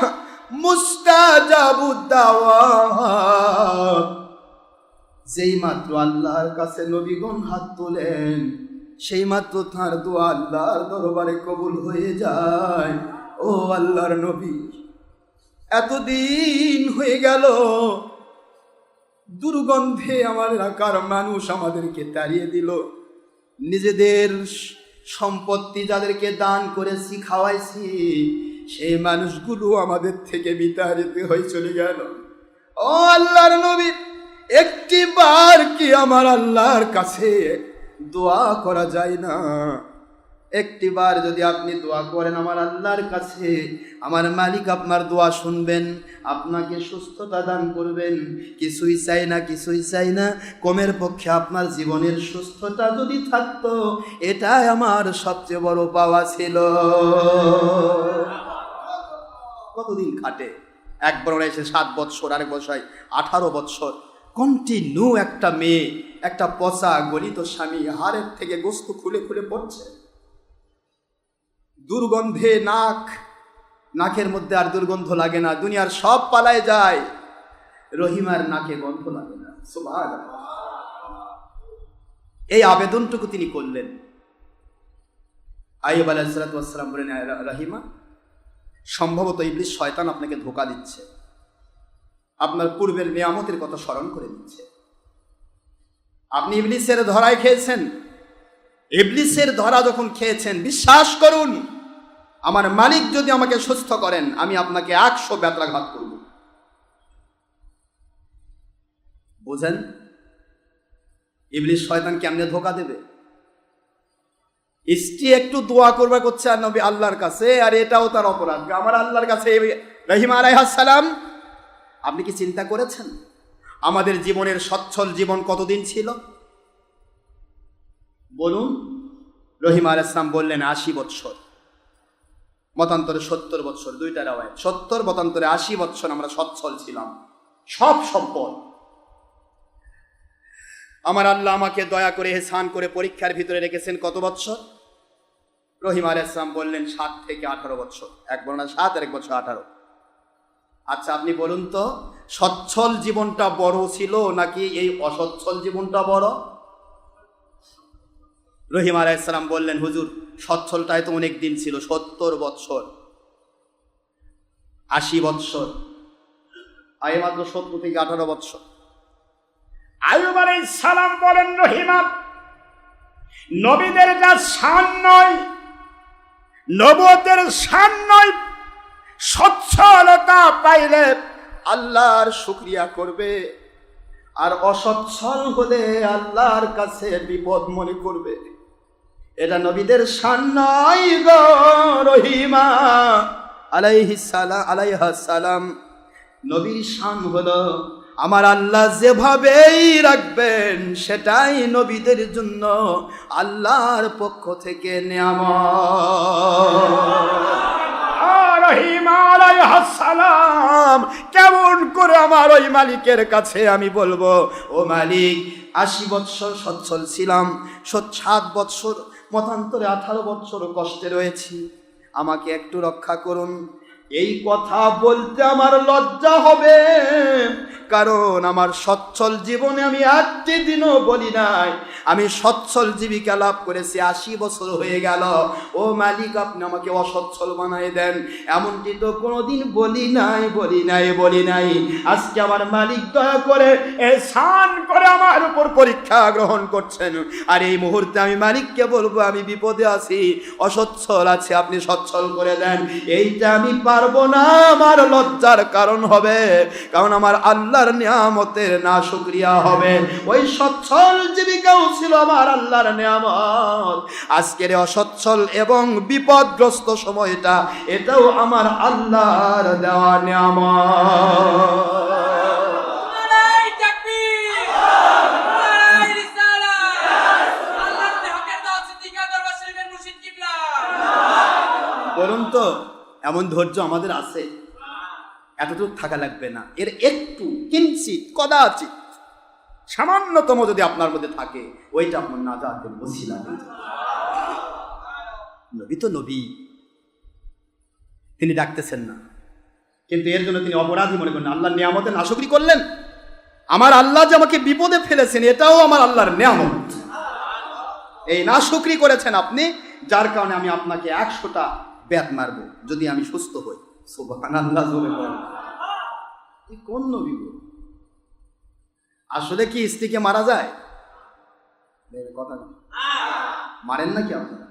Speaker 1: মুস্তাজাবুদ দাওয়াত, যেই মাত্র আল্লাহর কাছে নবীগণ হাত তোলেন, সেই মাত্র তার দোয়া আল্লাহর দরবারে কবুল হয়ে যায়। ও আল্লাহর নবী, এতদিন হয়ে গেল, দুর্গন্ধে আমার এলাকার মানুষ আমাদেরকে তাড়িয়ে দিল, নিজেদের সম্পত্তি যাদেরকে দান করেছি, খাওয়াইছি, সেই মানুষগুলো আমাদের থেকে বিতাড়িত হয়ে চলে গেল। ও আল্লাহর নবী, একটি বার কি আমার আল্লাহর কাছে দোয়া করা যায় না? একটিবার যদি আপনি দোয়া করেন আমার আল্লাহর কাছে, আমার মালিক আপনার দোয়া শুনবেন, আপনাকে সুস্থতা দান করবেন। কিছুই চাই না, কিছুই চাই না, কমের পক্ষে আপনার জীবনের সুস্থতা যদি থাকতো, এটাই আমার সবচেয়ে বড় পাওয়া ছিল। কতদিন খাটে? একবার এসে 7 বৎসর, আরেক বছর 18 বৎসর কন্টিনিউ একটা মেয়ে, একটা পচা গলিত স্বামী হাড়ের থেকে গোস্ত খুলে খুলে পড়ছে, দুর্গন্ধে নাকের মধ্যে আর দুর্গন্ধ লাগে না, দুনিয়ার সব পালায় যায়, রহিমার নাকে গন্ধ লাগে না। সুবহানাল্লাহ। এই আবেদনটুকু তিনি করলেন। আইয়ুব আলাইহিস সালাতু ওয়াস সালাম বলেন, রহিমা, সম্ভবত ইবলিস শয়তান আপনাকে ধোঁকা দিচ্ছে, আপনার পূর্বের নিয়ামতের কথা স্মরণ করে দিচ্ছে। আপনি ইবলিসের ধরায় খেয়েছেন। ইবলিসের ধরা যখন খেয়েছেন, বিশ্বাস করুন, আমার মালিক যদি আমাকে সুস্থ করেন, আমি আপনাকে 100 ব্যত্রাঘাত করব। বুঝেন ইবলিস শয়তান কেমনে ধোঁকা দেবে? স্ত্রী একটু দোয়া করবা করছে আর নবী আল্লাহর কাছে, আর এটাও তার অপরাধ। আমার আল্লাহর কাছে রহিমা আলাইহিস সালাম, আপনি কি চিন্তা করেছেন আমাদের জীবনের সচ্ছল জীবন কতদিন ছিল? বলুন। রহিমা আলাইহিস সালাম বললেন 80 বৎসর, মতান্তরে 70 বৎসর, দুইটা রাওয়ায়াত, 70 মতান্তরে 80 বৎসর আমরা সচ্ছল ছিলাম, সব সম্পদ। আমার আল্লাহ আমাকে দয়া করে এহসান করে পরীক্ষার ভিতরে রেখেছেন কত বৎসর? রহিমা আলাইহিস সালাম বললেন 7 থেকে 18 বৎসর। এক বর্ণনা 7 আর এক বছর 18। আচ্ছা আপনি বলুন তো, সচ্ছল জীবনটা বড় ছিল নাকি এই অসচ্ছল জীবনটা বড়? রহিমা আলাইহিস সালাম বললেন, হুজুর সচ্ছলটাই তো অনেক দিন ছিল, 70 বৎসর, 80 বৎসর, আর মাত্র 70 থেকে 18 বৎসর।
Speaker 2: আইয়ুব আলাইহিস সালাম বলেন, রহিমা, নবীদের যা শান নয়, নবুয়তের শান নয়, সচ্ছলতা পাইলে আল্লাহর শুকরিয়া করবে, আর অসচ্ছল হলে আল্লাহর কাছে বিপদ মনে করবে। এটা নবীদের শান নয় গো রহিমা আলাইহিস সালাম। নবীর শান হলো আমার আল্লাহ যেভাবেই রাখবেন সেটাই নবীদের জন্য আল্লাহর পক্ষ থেকে নিয়ামত। রহিমা আলাইহিস সালাম কেমন করে আমার ওই মালিকের কাছে আমি বলবো, ও মালিক 80 বৎসর সচ্ছল ছিলাম, 7 বৎসর মতান্তরে 18 বৎসর কষ্টে রয়েছি, আমাকে একটু রক্ষা করুন। এই কথা বলতে আমার লজ্জা হবে, কারণ আমার সচ্ছল জীবনে আমি একটি দিনও বলি নাই আমি সচ্ছল জীবিকা লাভ করেছি, 80 বছর হয়ে গেল, ও মালিক আপনি আমাকে অসচ্ছল বানায় দেন, এমনটি তো কোনোদিন বলি নাই। আজকে আমার মালিক দয়া করে এহসান করে আমার উপর পরীক্ষা গ্রহণ করছেন, আর এই মুহূর্তে আমি মালিককে বলবো আমি বিপদে আছি, অসচ্ছল আছে, আপনি সচ্ছল করে দেন। এইটা আমি পারবো না, আমার লজ্জার কারণ হবে, কারণ আমার আল্লাহর নিয়ামতের না শুকরিয়া হবে। ওই সচ্ছল জীবিকাও ছিল আমার আল্লাহর নিয়ামত, আজকের অসচ্ছল এবং বিপদগ্রস্ত সময়টা এটাও আমার আল্লাহর দেওয়া নিয়ামত। বলুন তো, এমন ধৈর্য আমাদের আছে? এতটুকু থাকা লাগবে না, এর একটু কিঞ্চিত কদাচিৎ সামান্যতম যদি আপনার মধ্যে থাকে, ওইটা আপনার নাজাতের ওসিলা। নবী তো নবী, তিনি ডাকতেছেন না, কিন্তু এর জন্য তিনি অপরাধী মনে করেন, আল্লাহর নিয়ামতের নাশুকরি করলেন। আমার আল্লাহ যে আমাকে বিপদে ফেলেছেন এটাও আমার আল্লাহর নিয়ামত, এই নাশুকরি করেছেন আপনি, যার কারণে আমি আপনাকে 100টা ব্যাত মারবো যদি আমি সুস্থ হই। সুবহানাল্লাহ। কোন নবী? আসলে কি স্ত্রীকে মারা যায়? কথা মারেন নাকি আপনারা?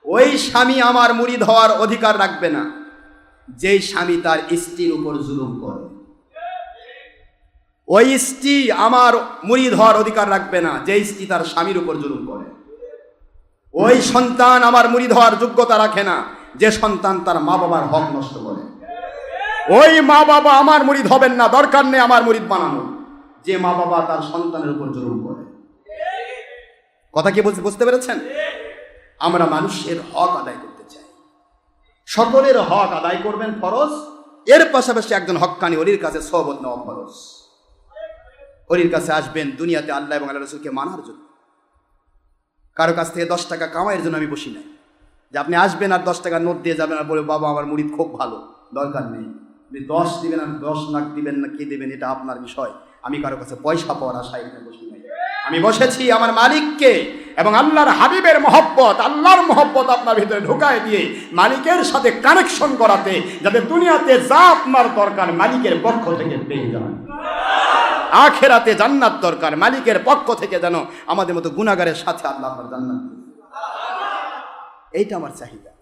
Speaker 2: ওই স্বামী আমার মুরিদ হওয়ার অধিকার রাখবে না যেই স্বামী তার স্ত্রীর উপর জুলুম করে। ওই স্ত্রী আমার মুরিদ হওয়ার অধিকার রাখবে না যেই স্ত্রী তার স্বামীর উপর জুলুম করে। ওই সন্তান আমার মুরিদ হওয়ার যোগ্যতা রাখে না যে সন্তান তার মা বাবার হক নষ্ট করে। ওই মা বাবা আমার মুরিদ হবেন না, দরকার নেই আমার মুরিদ বানানো, যে মা বাবা তার সন্তানের উপর জুলুম করে। কথা কি বুঝতে পেরেছেন? আমরা মানুষের হক আদায় করতে চাই, সকলের হক আদায় করবেন ফরজ, এর পাশাপাশি একজন হক্কানি ওলির কাছে সোহবত নেওয়া ফরজ। ওলির কাছে আসবেন দুনিয়াতে আল্লাহ এবং আল্লাহ রাসূলকে মানার জন্য। কারো কাছ থেকে 10 টাকা কামাইয়ের জন্য আমি বসি নাই, যে আপনি আসবেন আর 10 টাকা নোট দিয়ে যাবেন আর বলে বাবা আমার মুরিদ খুব ভালো, দরকার নেই। আপনি 10 দিবেন আর 10 লাখ দিবেন না কি দিবেন এটা আপনার বিষয়। আমি কারো কাছে পয়সা পাওয়ার আশায় এখানে বসি নাই। আমি বসেছি আমার মালিককে এবং আল্লাহর হাবিবের মহব্বত, আল্লাহর মহব্বত আপনার ভিতরে ঢুকায় দিয়ে মালিকের সাথে কানেকশন করাতে, যাতে দুনিয়াতে যা আপনার দরকার মালিকের পক্ষ থেকে পেয়ে যান। আখেরাতে জান্নাত দরকার, মালিকের পক্ষ থেকে যেন আমাদের মতো গুনাহগারের সাথে আল্লাহ আপনার জান্নাত দেন। এইটা আমার চাহিদা।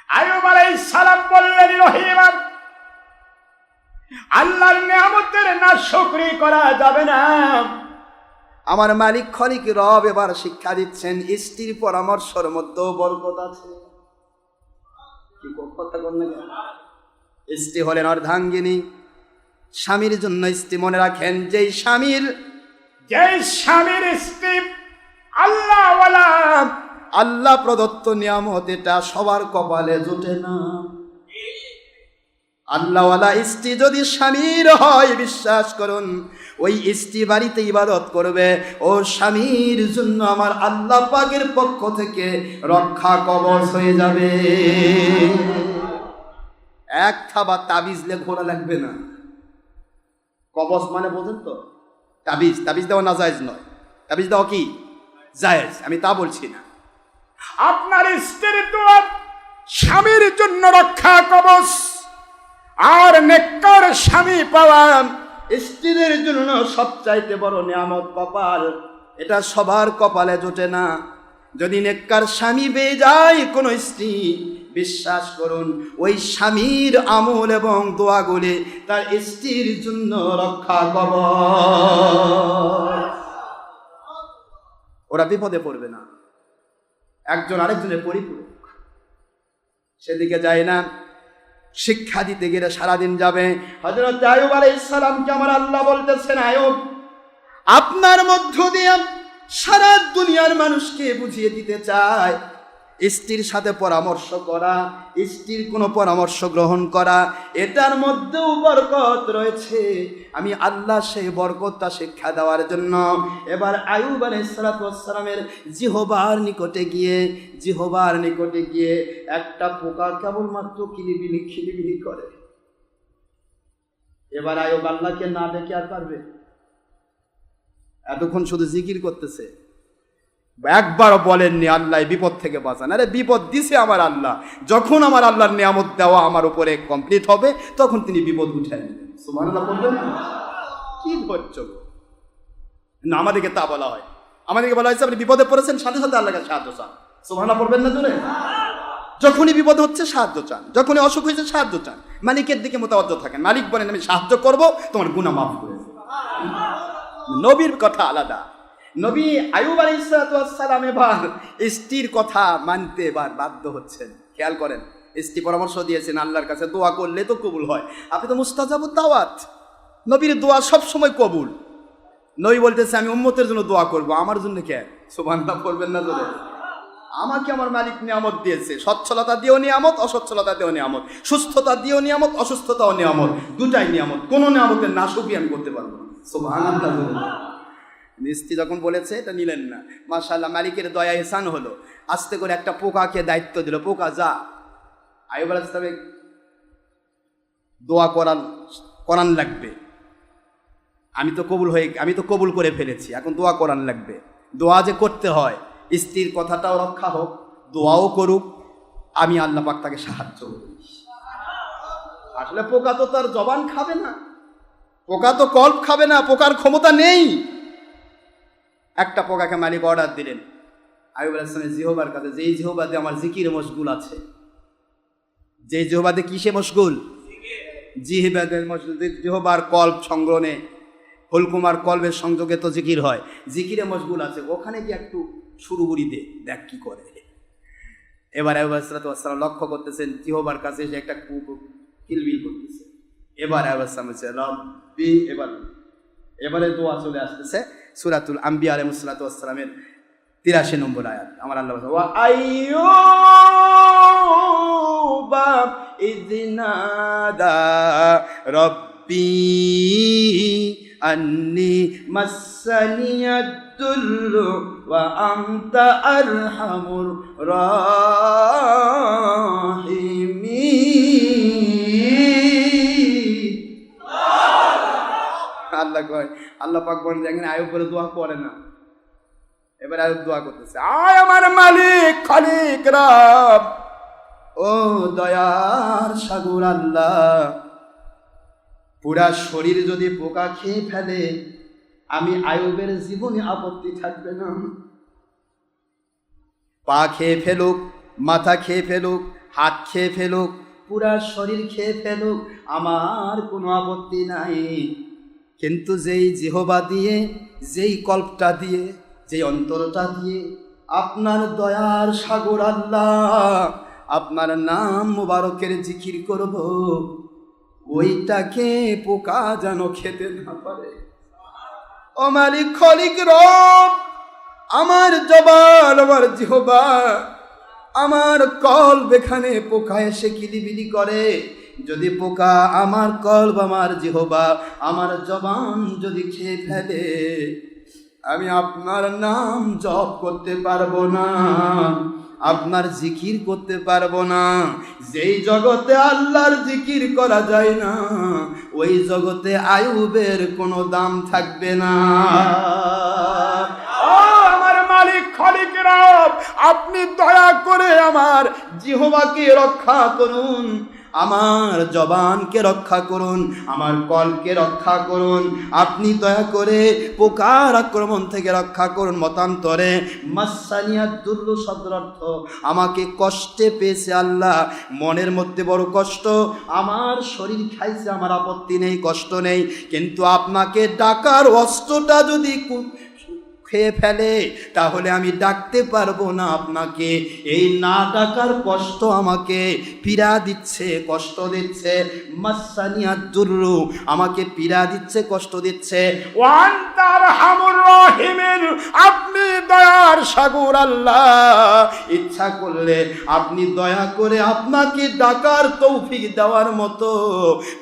Speaker 2: আইয়ুব আলাইহিস সালাম বললেন, রহিম, আল্লাহর নিয়ামতের নাশকরি করা যাবে না। আমার মালিক খলিক রব এবার শিক্ষা দিচ্ছেন, স্ত্রীর পরামর্শের মধ্যেও বরকত আছে। কি কথা বলেন? স্ত্রী হলেন অর্ধাঙ্গিনী। স্বামীর জন্য স্ত্রী মনে রাখেন, যেই স্বামীর স্ত্রী আল্লাহওয়ালা, আল্লাহ প্রদত্ত নিয়ামত এটা সবার কপালে জোটে না। আল্লাহওয়ালা স্ত্রী যদি স্বামীর হয়, বিশ্বাস করুন ওই স্ত্রী বাড়িতে ইবাদত করবে, ও স্বামীর জন্য আমার আল্লাহ পাকের পক্ষ থেকে রক্ষা কবচ হয়ে যাবে। এক থাবা তাবিজ লে ঘোরা লাগবে না। কবচ মানে বোঝেন তো? তাবিজ, তাবিজ দেওয়া না জায়েজ নয়, তাবিজ দেওয়া কি জায়েজ, আমি তা বলছি না। আপনার স্ত্রীর দোয়া স্বামীর জন্য রক্ষা কবচ, আর নেককার স্বামী পাওয়া স্ত্রীদের জন্য সবচাইতে বড় নিয়ামত কপাল। এটা সবার কপালে জোটে না। যদি নেককার স্বামী পেয়ে যায় কোন স্ত্রী, বিশ্বাস করুন ওই স্বামীর আমল এবং দোয়াগুলি তার স্ত্রীর জন্য রক্ষা কবচ। ওরা বিপদে পড়বে না, একজন আরেকজনের পরিপূরক। সেদিকে যায় না। শিক্ষা দিতে গেলে সারাদিন যাবে। হযরত আইয়ুব আলাইহিস সালামকে আমার আল্লাহ বলতেছেন, আইয়ুব, আপনার মধ্য দিয়ে সারা দুনিয়ার মানুষকে বুঝিয়ে দিতে চায়, স্ত্রীর সাথে পরামর্শ করা, স্ত্রীর কোনো পরামর্শ গ্রহণ করা, এটার মধ্যেও বরকত রয়েছে। আমি আল্লাহ সেই বরকতটা শিক্ষা দেওয়ার জন্য এবার আইয়ুব আলাইহিস সালামের জিহবার নিকটে গিয়ে একটা পোকা কেবলমাত্র কিলিবিলি করে। এবার আইয়ুব আল্লাহকে না ডেকে আর পারবে? এতক্ষণ শুধু জিকির করতেছে, একবারও বলেননি আল্লাহ বিপদ থেকে বাঁচান। আরে বিপদ দিছে আমার আল্লাহ, যখন আমার আল্লাহর নিয়ামত দেওয়া আমার উপরে কমপ্লিট হবে তখন তিনি বিপদ উঠায় নেবেন। সুবহানাল্লাহ বলবেন? কি ধৈর্য না! আমাদেরকে তা বলা হয়, আমাদেরকে বলা হয়েছে আপনি বিপদে পড়েছেন, সাথে সাথে আল্লাহর কাছে সাহায্য চান। সুবহানাল্লাহ পড়বেন না জোরে? যখনই বিপদ হচ্ছে সাহায্য চান, যখনই অসুখ হয়েছে সাহায্য চান, মালিকের দিকে মোতাবজ্জ থাকেন। মালিক বলেন আমি সাহায্য করব, তোমার গুনাহ মাফ করে দেব। নবীর কথা আলাদা। নবী আইয়ুব আলাইহিস সালাম এবার স্ত্রীর কথা মানতে এবার বাধ্য হচ্ছেন। খেয়াল করেন, স্ত্রী পরামর্শ দিয়েছেন আল্লাহর কাছে দোয়া করলে তো কবুল হয়। আপনি তো মুস্তাজাবুদ দাওয়াত, নবীর দোয়া সব সময় কবুল। নবী বলতেছে আমি উম্মতের জন্য দোয়া করব, আমার জন্য কেন? সুবহানাল্লাহ বলবেন না জোরে? আমাকে আমার মালিক নিয়ামত দিয়েছে, সচ্ছলতা দিয়েও নিয়ামত, অসচ্ছলতা দিয়েও নিয়ামত, সুস্থতা দিয়েও নিয়ামত, অসুস্থতাও নিয়ামত, দুটাই নিয়ামত। কোনো নিয়ামতের নাশকরি আমি করতে পারবো না। সুবহানাল্লাহ। স্ত্রী যখন বলেছে এটা নিলেন না। মাশাআল্লাহ, মালিকের দয়া ইহসান হলো, আস্তে করে একটা পোকাকে দায়িত্ব দিল, পোকা যা। আইয়ুব আলাইহিস সালাম দোয়া করান লাগবে। আমি তো কবুল করে ফেলেছি, এখন দোয়া করান লাগবে। দোয়া যে করতে হয়, স্ত্রীর কথাটাও রক্ষা হোক, দোয়াও করুক, আমি আল্লাহ পাক তাকে সাহায্য করি। আসলে পোকা তো তার জবান খাবে না, পোকা তো কল্প খাবে না, পোকার ক্ষমতা নেই। একটা পোকাকে মালিক অর্ডার দিলেন আইয়ুব আলাইহিস সালামের জিহবার কাছে, যেই জিহবাতে আমার জিকির মশগুল আছে। যেই জিহবাতে কিসে মশগুল? জিহবাদের মশগুল। জিহবার কল্প সংগ্রহণে, হুলকুমার কল্পের সংযোগে তো জিকির হয়, জিকিরে মশগুল আছে। ওখানে কি একটু
Speaker 1: শুরু করি দে, দেখ কি করে। এবার আইয়ুব আলাইহিস সালাম লক্ষ্য করতেছেন জিহ্বার কাছে এসে একটা কিলবিল করতেছে। এবার আইয়ুব আলাইহিস সালাম বলছে রব্বি, এবারে দোয়া চলে আসতেছে সূরাতুল আম্বিয়া আলাইহিস সালামের 83 নম্বর আয়াত। আমার আল্লাহ বলেন ওয়া আইয়ুবা ইযনাদা রব্বি আন্নি মাসানিয়াদ-দুররু ওয়া আনতা আরহামুর রাহিমিন। আল্লাহ কয়, আল্লাহ পাক বলেন দেখেন আইয়ুব বলে দোয়া করে না। এবার আইয়ুব দোয়া করতেছে, আয় আমার মালিক খালিক রব, ও দয়ার সাগর আল্লাহ, পুরা শরীর যদি পোকা খেয়ে ফেলে আমি আইয়ুবের জীবনে আপত্তি থাকবে না। পা খেয়ে ফেলুক, মাথা খেয়ে ফেলুক, হাত খেয়ে ফেলুক, পুরা শরীর খেয়ে ফেলুক, আমার কোনো আপত্তি নাই। কিন্তু যেই জিহবা দিয়ে, যেই কল্পটা দিয়ে, যেই অন্তরটা দিয়ে আপনার দয়ার সাগর আল্লাহ আপনার নাম মুবারকের জিকির করব, ওইটাকে পোকা যেন খেতে না পারে। ও মালিক খালিক রব, আমার জবান, আমার জিহবা, আমার কলব এখানে পোকা এসে কিলিবিলি করে। যদি পোকা আমার কলব, আমার জিহবা, আমার জবান যদি খেয়ে ফেলে আমি আপনার নাম জপ করতে পারবো না, আপনার জিকির করতে পারবো না। যেই জগতে আল্লাহর জিকির করা যায় না ওই জগতে আইয়ুবের কোনো দাম থাকবে না।
Speaker 2: আমার মালিক খালিক রব, আপনি দয়া করে আমার জিহ্বাকে রক্ষা করুন,
Speaker 1: আমার জবানকে রক্ষা করুন, আমার কলকে রক্ষা করুন। আপনি দয়া করে পোকার আক্রমণ থেকে রক্ষা করুন। মতান্তরে মাসানিয়াদ-দুররু শব্দের অর্থ আমাকে কষ্টে পেয়েছে আল্লাহ, মনের মধ্যে বড় কষ্ট, আমার শরীর খাইছে, আমার আপত্তি নেই, কষ্ট নেই, কিন্তু আপনাকে ডাকার অস্ত্রটা যদি খেয়ে ফেলে তাহলে আমি ডাকতে পারবো না আপনাকে। এই না ডাকার কষ্ট আমাকে পীড়া দিচ্ছে, কষ্ট দিচ্ছে। মাসানিয়াদ-দুররু আমাকে পীড়া দিচ্ছে, কষ্ট দিচ্ছে।
Speaker 2: ওয়া আনতা আরহামুর রাহিমিন, আপনি দয়ার সাগর আল্লাহ,
Speaker 1: ইচ্ছা করলে আপনি দয়া করে আপনাকে ডাকার তৌফিক দেওয়ার মতো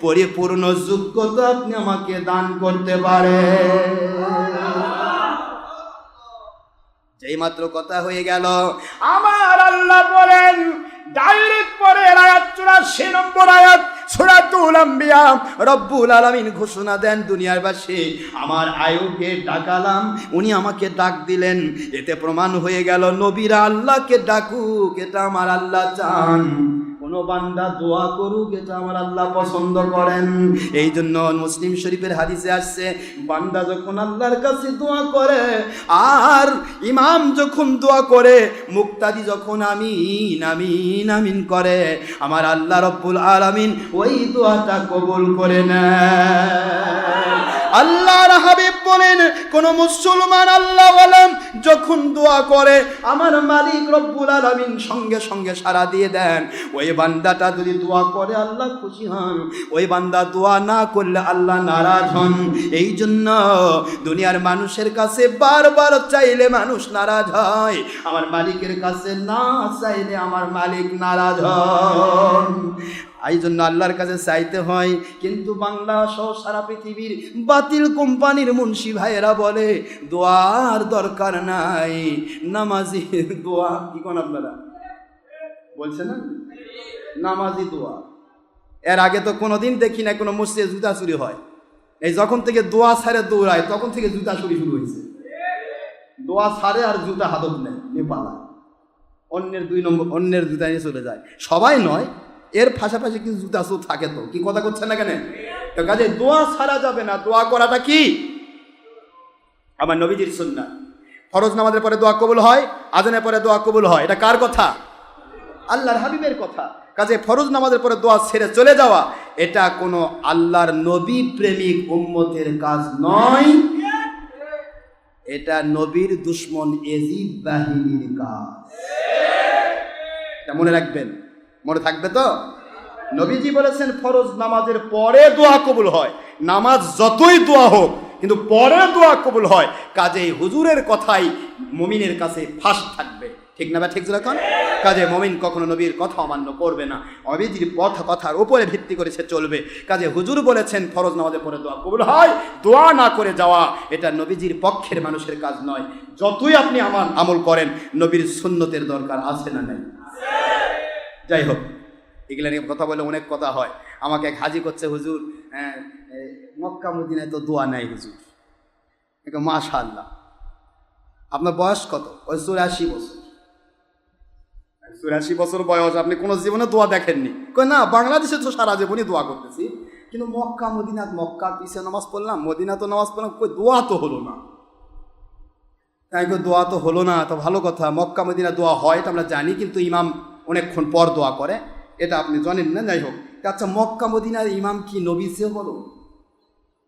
Speaker 1: পরিপূর্ণ যোগ্যতা আপনি আমাকে দান করতে পারেন। যেই মাত্র কথা হয়ে গেল
Speaker 2: আমার আল্লাহ বলেন ডাইরেক্ট পরে আয়াত 84 নম্বর আয়াত সূরাতুল আম্বিয়া,
Speaker 1: রব্বুল আলামিন ঘোষণা দেন দুনিয়ারবাসী আমার আইয়ুবকে ডাকালাম, উনি আমাকে ডাক দিলেন। এতে প্রমাণ হয়ে গেল নবীরা আল্লাহকে ডাকুক এটা আমার আল্লাহ চান, কোন বান্দা দোয়া করুক এটা আমার আল্লাহ পছন্দ করেন। এই জন্য মুসলিম শরীফের হাদিসে আসছে বান্দা যখন আল্লাহর কাছে দোয়া করে আর ইমাম যখন দোয়া করে, মুক্তাদি যখন আমিন আমিন আমিন করে, আমার আল্লাহ রব্বুল আলামিন ওই দোয়াটা কবুল করে নেয়। আল্লাহর হাবিব বলেন কোন মুসলমান আল্লাহ আলম যখন দোয়া করে আমার মালিক রব্বুল আলামিন সঙ্গে সঙ্গে সাড়া দিয়ে দেন। ওই বান্দাটা যদি দোয়া করে আল্লাহ খুশি হন, ওই বান্দা দোয়া না করলে আল্লাহ নারাজ হন। এই জন্য দুনিয়ার মানুষের কাছে বারবার চাইলে মানুষ নারাজ হয়, আমার মালিকের কাছে না চাইলে আমার মালিক নারাজ হন। এই জন্য আল্লাহর কাছে চাইতে হয়। কিন্তু বাংলা সহ সারা পৃথিবীর বাতিল কোম্পানির মুন্সি ভাইয়েরা বলে দোয়ার দরকার নাই, নামাজি দোয়া। কি কোন আপনারা বলছে না নামাজি দোয়া? এর আগে তো কোনোদিন দেখি না কোনো মসজিদে জুতা চুরি হয়। এই যখন থেকে দোয়া ছাড়ে দৌড়ায় তখন থেকে জুতা চুরি শুরু হয়েছে। দোয়া ছাড়ে আর জুতা হাতত নেয়, নেপালায় অন্যের 2 নম্বর অন্যের জুতা নিয়ে চলে যায়। সবাই নয়, এর পাশাপাশি কিছু জুতা চুর থাকে। তো কি কথা করছেন না কেন? তো কাজে দোয়া ছাড়া যাবে না। দোয়া করাটা কি আমার নবীজির সুন্নাহ। ফরজ নামাজের পরে দোয়া কবুল হয়, আজানের পরে দোয়া কবুল হয়। এটা কার কথা? আল্লাহর হাবিবের কথা। কাজে ফরজ নামাজের পরে দোয়া ছেড়ে চলে যাওয়া এটা কোনো আল্লাহর নবী প্রেমিক উম্মতের কাজ নয়। এটা নবীর দুশ্মন এজিদ বাহিনীর কাজ। এটা মনে রাখবেন, মনে থাকবে তো। নবীজি বলেছেন ফরজ নামাজের পরে দোয়া কবুল হয়। নামাজ যতই দোয়া হোক কিন্তু পরে দোয়া কবুল হয়। কাজেই হুজুরের কথাই মুমিনের কাছে ফাঁস থাকবে, ঠিক না? বা ঠিক যখন কাজে মুমিন কখনো নবীর কথা অমান্য করবে না, নবীজির কথার উপরে ভিত্তি করে সে চলবে। কাজে হুজুর বলেছেন ফরজ নামাজের পরে দোয়া কবুল হয়, দোয়া না করে যাওয়া এটা নবীজির পক্ষের মানুষের কাজ নয়। যতই আপনি আমার আমল করেন, নবীর সুন্নতের দরকার আছে না নাই? যাই হোক, এগুলা নিয়ে কথা বলে অনেক কথা হয়। আমাকে এক হাজি করছে, হুজুর মক্কা মদিনায় তো দোয়া নাই হুজুর। মাশাআল্লাহ, আপনার বয়স কত? ওই 84 বছর। 84 বছর বয়স, আপনি কোনো জীবনে দোয়া দেখেননি? কই না, বাংলাদেশে তো সারা জীবনই দোয়া করতেছি, কিন্তু মক্কা মদিনা, মক্কার পিছিয়ে নামাজ পড়লাম, মদিনা তো নামাজ পড়লাম, কই দোয়া তো হলো না। তাই দোয়া তো হলো না, তো ভালো কথা। মক্কা মদিনা দোয়া হয় এটা আমরা জানি, কিন্তু ইমাম অনেকক্ষণ পর দোয়া করে, এটা আপনি জানেন না। যাই হোক, আচ্ছা মক্কা মদিনার ইমাম কি নবী চেয়েও বলো?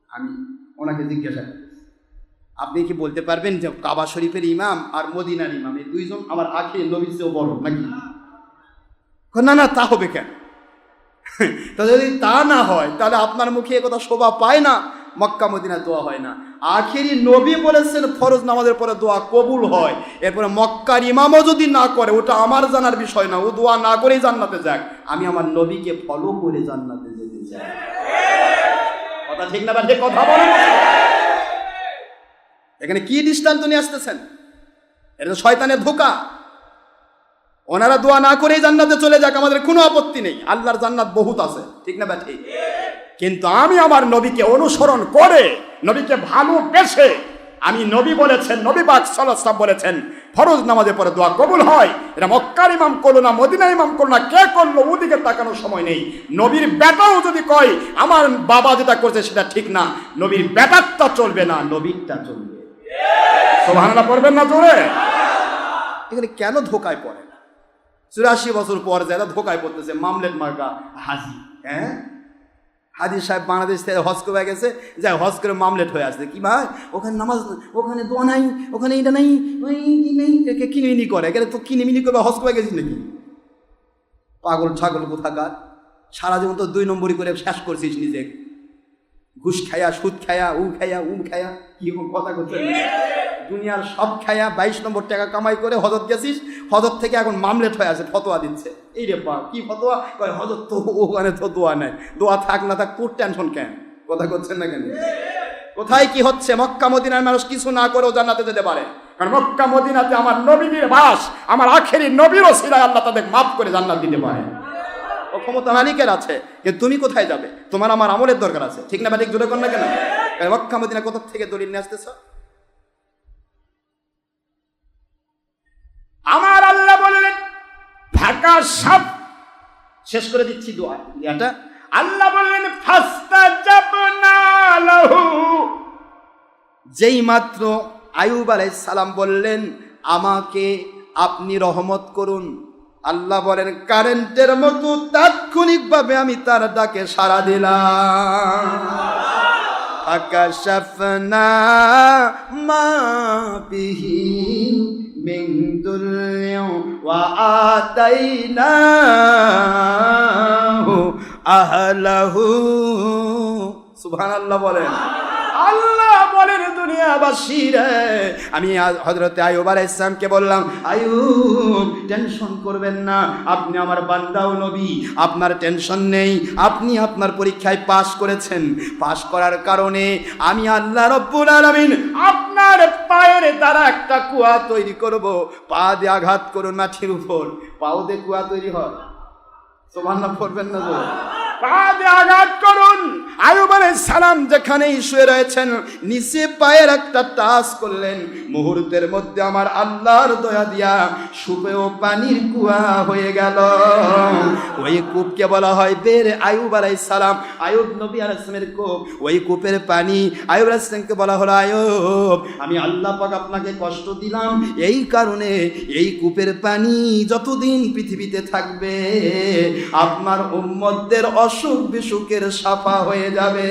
Speaker 1: আমি ওনাকে জিজ্ঞাসা করি, আপনি কি বলতে পারবেন যে কাবা শরীফের ইমাম আর মদিনার ইমাম এই দুইজন আমার আখে নবী চেয়েও বড় নাকি? না না, তা হবে কেন? তা যদি তা না হয় তাহলে আপনার মুখে একথা শোভা পায় না, মক্কা মদিনা দোয়া হয় না। আখেরি নবী বলেছেন ফরজ নামাজের পরে দোয়া কবুল হয়, এরপরে মক্কার ইমামও যদি না করে ওটা আমার জানার বিষয় না, ও দোয়া না করেই জান্নাতে যাক, আমি আমার নবীকে ফলো করে জান্নাতে যেতে চাই। কথা ঠিক না? বাড়িতে কথা বলেন। এখানে কি দৃষ্টান্ত নিয়ে আসতেছেন? এটা তো শয়তানের ধোঁকা। ওনারা দোয়া না করেই জান্নাতে চলে যাক, আমাদের কোনো আপত্তি নেই, আল্লাহর জান্নাত বহুত আছে, ঠিক না? ঠিক। কিন্তু আমি আমার নবীকে অনুসরণ করে, নবীকে ভালোবেসে, আমি নবী বলেছেন, নবী পাক সাল্লাল্লাহু আলাইহি ওয়াসাল্লাম বলেছেন ফরজ নামাজের পরে দোয়া কবুল হয়। এটা মক্কার ইমাম করলো না, মদিনা ইমাম করলো না, কে করলো ওদিকে তাকানোর সময় নেই। নবীর বেটাও যদি কয় আমার বাবা যেটা করছে সেটা ঠিক না, নবীর বেটারটা চলবে না, নবীরটা চলবে। সুবহানাল্লাহ পড়বেন না জোরে? এখানে কেন ধোকায় পড়ে না? 84 বছর পর যারা ধোকায় পড়তেছে, মামলেট মার্কা হাজি। হ্যাঁ, হাজি সাহেব বাংলাদেশ থেকে হজ করে গেছে, যাই হজ করে মামলেট হয়ে আসছে। কি ভাই, ওখানে নামাজ, ওখানে দোয়া নাই, ওখানে এটা নাই, কিনিমিনি করে গেলে তো কিনিমিনি করবে, হজ করে গেছিস নাকি? পাগল ছাগল কোথাকার, সারা জীবন তো 2 নম্বরই করে শেষ করছিস নিজে, ঘুষ খায়া, সুদ খায়া, খায়া, কি কথা করছে, দুনিয়ার সব খায়া 22 নম্বর টাকা কামাই করে হজত গেছিস, হজত থেকে এখন মামলেট হয়ে আছে, ফতোয়া দিচ্ছে। এই রে বা, কি ফতোয়া? কয় হজত তো ওখানে তো দোয়া নেই, দোয়া থাক না থাক তোর টেনশন কেন? কথা করছেন না কেন? কোথায় কি হচ্ছে? মক্কা মদিনার মানুষ কিছু না করেও জান্নাতে যেতে পারে, কারণ মক্কা মদিনাতে আমার নবীর বাস, আমার আখেরি নবীর ওসিলায় আল্লাহ তাদের মাফ করে জান্নাত দিতে পারে। ও ক্ষমতা মালিকের আছে, কিন্তু তুমি কোথায় যাবে? তোমার আমার আমলের দরকার আছে, ঠিক না? ঠিক জোরে কর না কেন? মক্কা মদিনা কোথা থেকে দলিল নিয়ে আসতেছ? আমার আল্লাহ বললেন ঢাকা সব শেষ করে দিচ্ছি দোয়া এটা। আল্লাহ বললেন ফাস্তাজাবনা লাহু, যেই মাত্র আইয়ুব আলাইহিস সালাম বললেন আমাকে আপনি রহমত করুন, আল্লাহ বলেন কারেন্টের মতো তাৎক্ষণিকভাবে আমি তার ডাকে সাড়া দিলাম। আকাশাফনা মা বিহি মিন দুররিন ওয়া আতাইনাহু আহলাহু। সুবহানাল্লাহ বলেন। আল্লাহ বলেন দুনিয়াবাসী রে, আমি হযরত আইয়ুব আলাইহিস সালামকে বললাম আইয়ুব টেনশন করবেন না, আপনি আমার বান্দা ও নবী, আপনার টেনশন নেই, আপনি আপনার পরীক্ষায় পাস করেছেন, পাস করার কারণে আমি আল্লাহ রাব্বুল আলামিন আপনার পায়ের দ্বারা একটা কুয়া তৈরি করব, পা দিয়ে আঘাত করুন মাটির উপর, পাও দিয়ে কুয়া তৈরি হয়। সুবহানাল্লাহ পড়বেন না তো? পা দিয়ে আঘাত করুন। আইয়ুব আলাইহিস সালাম যেখানেই শুয়ে রয়েছেন নিচে পায়ের একটা টাচ করলেন, মুহূর্তের মধ্যে আমার আল্লাহর দয়া দিয়া সুপেয় পানির কুয়া হয়ে গেল। ওই কূপকে বলা হয় বের আইয়ুব আলাইহিস সালাম, আইয়ুব নবী আলাইহিস সালামের কূপ। ওই কূপের পানি আইয়ুব আলাইহিস সালামকে বলা হলো আইয়ুব আমি আল্লাহ পাক আপনাকে কষ্ট দিলাম, এই কারণে এই কূপের পানি যতদিন পৃথিবীতে থাকবে আপনার উম্মতদের অসুখ বিসুখের সাফা হয়ে যাবে।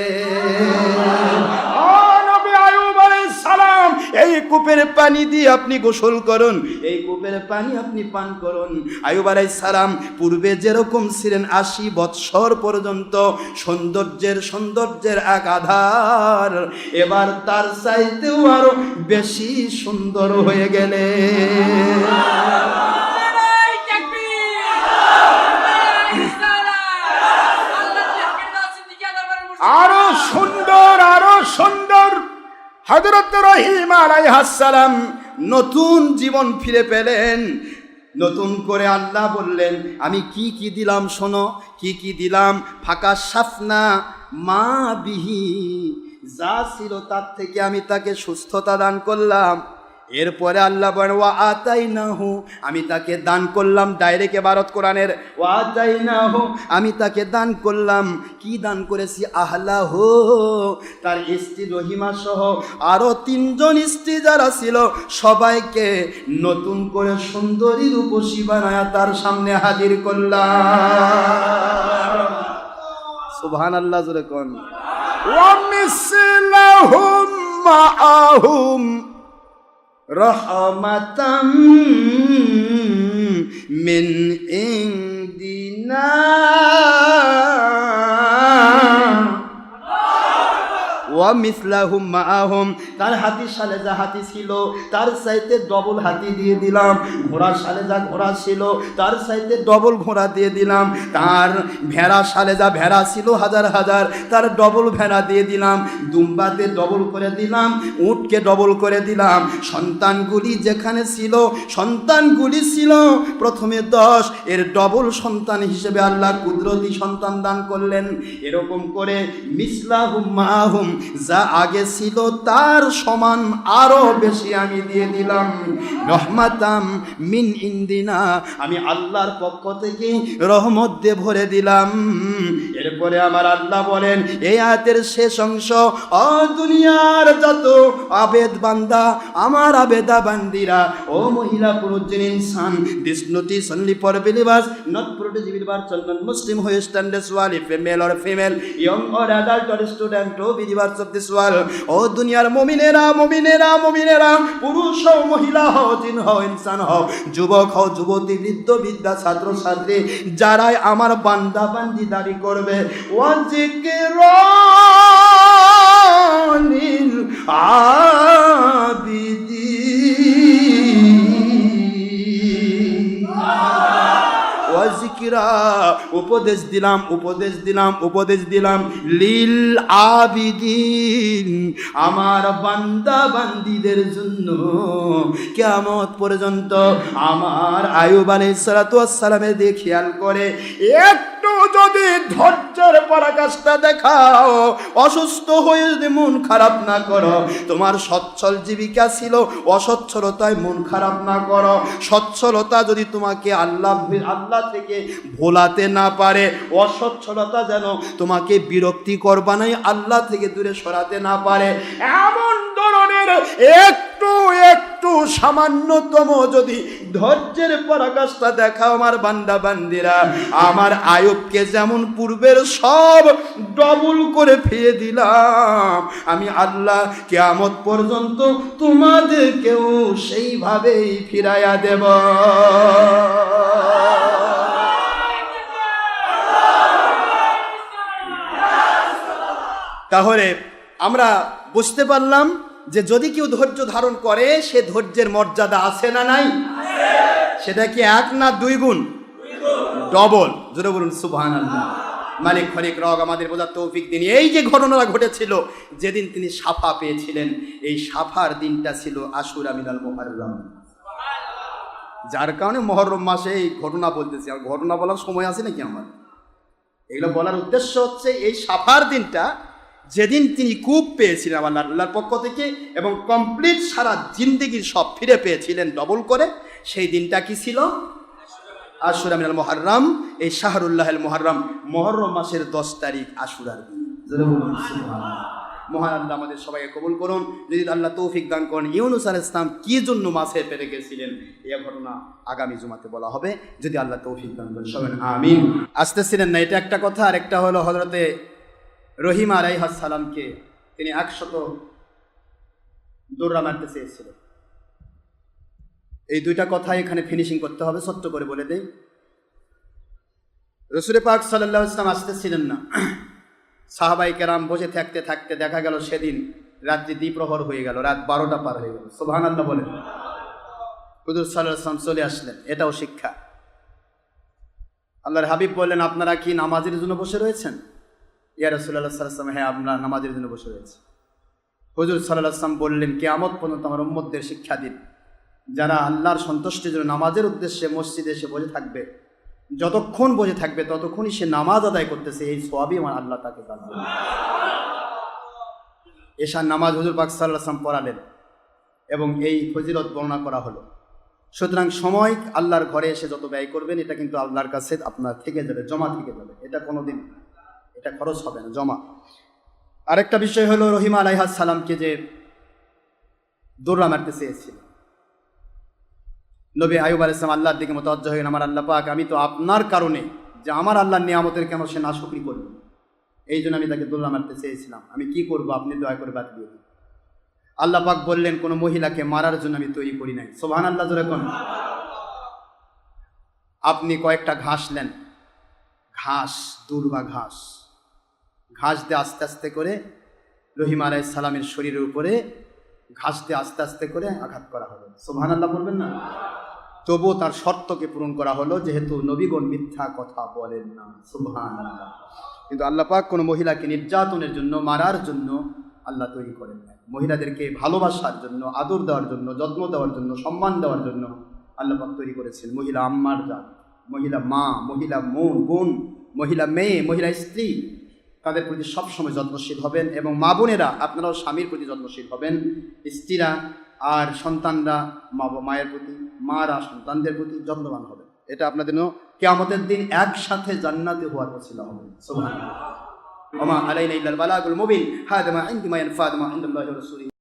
Speaker 1: ও নবী আইয়ুব আলাইহিস
Speaker 2: সালাম, এই কূপের পানি দিয়ে আপনি গোসল করুন, এই কূপের পানি আপনি পান করুন। আইয়ুব আলাইহিস সালাম পূর্বে যেরকম ছিলেন 80 বৎসর পর্যন্ত সৌন্দর্যের এক আধার, এবার তার চাইতেও আরো বেশি সুন্দর হয়ে গেলে। আরো সুন্দর হযরত রহিম আলাইহিস সালাম নতুন জীবন ফিরে পেলেন। নতুন করে আল্লাহ বললেন, আমি কি কি দিলাম শোনো, কি কি দিলাম। ফাঁকা সাফনা মা বিহি, যা ছিল তার থেকে আমি তাকে সুস্থতা দান করলাম। এরপরে আল্লাহ বলেন ওয়া আতাইনাহু, আমি তাকে দান করলাম। ডাইরেক্ট ইবারত কোরআনের, ওয়া আতাইনাহু, আমি তাকে দান করলাম। কি দান করেছি? আহলাহু, তার স্ত্রী রহিমা সহ আরো 3 জন স্ত্রী যারা ছিল সবাইকে নতুন করে সুন্দরী রূপসী বানায়া তার সামনে হাজির করলাম। সুবহানাল্লাহ, জোরে কোন। ওয়া মিসলাহুম মাআহুম রহমাতাম মিন ইনদিনা, ওয়া মিসলাহুম মাআহুম, তার হাতির সালে যা হাতি ছিল তার চাইতে ডবল হাতি দিয়ে দিলাম। ঘোড়ার সালে যা ঘোড়া ছিল তার চাইতে ডবল ঘোড়া দিয়ে দিলাম। তার ভেড়া সালে যা ভেড়া ছিল হাজার হাজার, তার ডবল ভেড়া দিয়ে দিলাম। দুম্বাতে ডবল করে দিলাম, উটকে ডবল করে দিলাম। সন্তানগুলি যেখানে ছিল, সন্তানগুলি ছিল প্রথমে 10, এর ডবল সন্তান হিসেবে আল্লাহ কুদরতি সন্তান দান করলেন। এরকম করে মিসলাহুম মাআহুম, যা আগে ছিল তার সমান আরো বেশি আমি দিয়ে দিলাম। রহমাতাম মিন ইনদিনা, আমি আল্লাহর পক্ষ থেকে রহমত দিয়ে ভরে দিলাম। এরপরে আমার আল্লাহ বলেন এই আয়াতের শেষ অংশ, ও দুনিয়ার যত আবেদ বান্দা, আমার আবেদা বান্দিরা, ও মহিলা পুরুষ যিনি ইনসান, this notice only for believers, not for disbeliever, চলমান Muslim who stands wall, if male or female, young or adult or student, O believers of this world, ও দুনিয়ার মুমিনেরা, পুরুষ হও, মহিলা হও, জিন হও, ইনসান হও, যুবক হও, যুবতী, বৃদ্ধ, বিদ্যা, ছাত্র ছাত্রী, যারাই আমার বান্দা বান্দি দাবি করবে, ওয়াজিকিরানিল আবিদিন, ওয়াজিকিরা, উপদেশ দিলাম লিল আবিদিন, আমার বান্দা বান্দিদের জন্য কিয়ামত পর্যন্ত। আমার আইয়ুব আলাইহিস সালাতু ওয়াস সালামের দিকে খেয়াল করে একটু যদি ধৈর্যের পরাকাষ্ঠা দেখাও, অসুস্থ হয়ে যদি মন খারাপ না করো, তোমার সচ্ছল জীবিকা ছিল, অসচ্ছলতায় মন খারাপ না করো, সচ্ছলতা যদি তোমাকে আল্লাহ থেকে ভোলাতে না পারে, অসচ্ছলতা যেন তোমাকে বিরক্তিকর বানায় আল্লাহ থেকে দূরে সরাতে না পারে, এমন ধরনের একটু সামান্যতম যদি ধৈর্যের পরাকাষ্ঠা দেখাও আমার বান্দা বান্দিরা, আমার আইয়ুবকে যেমন পূর্বের সব ডবল করে ফিরে দিলাম, আমি আল্লাহ কিয়ামত পর্যন্ত তোমাদেরকেও সেইভাবেই ফিরাইয়া দেব। তাহলে আমরা বুঝতে পারলাম যে যদি কেউ ধৈর্য ধারণ করে সে ধৈর্যের মর্যাদা আছে না নাই? সেটা কি 1 না 2 গুণ? ডবল। জোরে বলুন সুবহানাল্লাহ। মালিক খলিক রগ আমাদের বোঝার তৌফিক দিন। এই যে ঘটনাটা ঘটেছিল যেদিন তিনি সাফা পেয়েছিলেন, এই সাফার দিনটা ছিল আশুরা মিনাল মুহররম, যার কারণে মুহররম মাসে এই ঘটনা বলতেছি। আর ঘটনা বলার সময় আছে নাকি আমার? এগুলো বলার উদ্দেশ্য হচ্ছে এই সাফার দিনটা যেদিন তিনি কূপ পেয়েছিলেন আল্লাহর পক্ষ থেকে এবং কমপ্লিট সারা জিন্দেগির সব ফিরে পেয়েছিলেন ডবল করে, সেই দিনটা কি ছিল? আশুরা মিনাল মুহররম। এই শাহরুল্লাহিল মুহররম, মুহররম মাসের 10 তারিখ আশুরার দিন। মহান আল্লাহ আমাদের সবাইকে কবুল করুন। যদি আল্লাহ তৌফিক দান করেন, ইউনূস আলাইহিস সালাম কি জন্য মাছে পেরে গেছিলেন এই ঘটনা আগামী জুমাতে বলা হবে, যদি আল্লাহ তৌফিক দান করেন। সবাই আমিন। আসতেছিলেন না, এটা একটা কথা। আর একটা হলো হযরতে রহিমা আলাইহিস সালামকে তিনি 100
Speaker 1: দৌড়া মারতে চেয়েছিল। এই দুইটা কথা এখানে ফিনিশিং করতে হবে, ছোট্ট করে বলে দেই। রসুল পাক সাল্লাল্লাহু আলাইহি ওয়াসাল্লাম আসতেছিলেন না, সাহাবাই কেরাম বসে থাকতে থাকতে দেখা গেল সেদিন রাত্রি দ্বিপ্রহর হয়ে গেল, রাত 12টা পার হয়ে গেল। সুবহানাল্লাহ বলেন। হুজুর সাল্লাল্লাহু আলাইহি ওয়াসাল্লাম চলে আসলেন, এটাও শিক্ষা। আল্লাহর হাবিব বললেন, আপনারা কি নামাজের জন্য বসে রয়েছেন? ইয়া রাসূলুল্লাহ সাল্লাল্লাহু আলাইহি ওয়াসাল্লাম, হ্যাঁ আমরা নামাজের জন্য বসে রয়েছি। হুজুর সাল্লাল্লাহু আলাইহি ওয়াসাল্লাম বললেন, কিয়ামত পর্যন্ত আমার উম্মতদের শিক্ষা দিন, যারা আল্লাহর সন্তুষ্টির জন্য নামাজের উদ্দেশ্যে মসজিদে এসে বসে থাকবে, যতক্ষণ বসে থাকবে ততক্ষণই সে নামাজ আদায় করতেছে, এই সওয়াবই আমার আল্লাহ তাকে দান করবেন। এশার নামাজ হুজুর পাক সাল্লাল্লাহু আলাইহি ওয়াসাল্লাম পড়ালেন এবং এই ফজিলত বর্ণনা করা হলো। সুতরাং সময় আল্লাহর ঘরে এসে যত ব্যয় করবেন, এটা কিন্তু আল্লাহর কাছে আপনার থেকে যাবে, জমা থেকে যাবে। এটা কোনোদিন এটা খরচ হবে না, জমা। আরেকটা বিষয় হলো, রহিমা আলাইহিস সালামকে যে দৌড়া মারতে চেয়েছিল, নবী আইয়ুব আলাইহিস সালাম আল্লাহর দিকে মুতাওয়াজ্জহ হয়ে, আমার আল্লাহ পাক, আমি তো আপনার কারণে যে আমার আল্লাহর নিয়ামতের কেন সে নাশুকরি করবে, এই জন্য আমি তাকে দৌড়া মারতে চেয়েছিলাম, আমি কি করব, আপনি দয়া করে বাদ দিয়ে দিন। আল্লাহ পাক বললেন, কোনো মহিলাকে মারার জন্য আমি তৈরি করি নাই। সুবহানাল্লাহ জোরে কোন। আপনি কয়েকটা ঘাস নেন, ঘাস, দুর্বা ঘাস, ঘাস দিয়ে আস্তে আস্তে করে রহিমা আলাইহিস সালামের শরীরের উপরে ঘাস দিয়ে আস্তে আস্তে করে আঘাত করা হলো। সুবহানাল্লাহ বলবেন না? তবুও তার শর্তকে পূরণ করা হলো, যেহেতু নবীগণ মিথ্যা কথা বলেন না। সুবহানাল্লাহ। কিন্তু আল্লাহ পাক কোনো মহিলাকে নির্যাতনের জন্য, মারার জন্য আল্লাহ তৈরি করেন না। মহিলাদেরকে ভালোবাসার জন্য, আদর দেওয়ার জন্য, যত্ন দেওয়ার জন্য, সম্মান দেওয়ার জন্য আল্লাহ পাক তৈরি করেছেন। মহিলা আম্মার জাত, মহিলা মা, মহিলা বোন, মহিলা মেয়ে, মহিলা স্ত্রী, তাদের প্রতি সবসময় যত্নশীল হবেন। এবং মা বোনেরা আপনারাও স্বামীর প্রতি যত্নশীল হবেন, স্ত্রীরা আর সন্তানরা মায়ের প্রতি, মারা সন্তানদের প্রতি যত্নবান হবেন। এটা আপনাদের কিয়ামতের দিন একসাথে জান্নাতে হওয়ার ওসিলা হবে। সুবহানাল্লাহ। ওমা আলাইনা ইল্লাল বালাগুল মুবিন। হাদা মা ইনদি মা ইয়ানফাদু মা ইনদাল্লাহি ওয়া রাসূলিহি।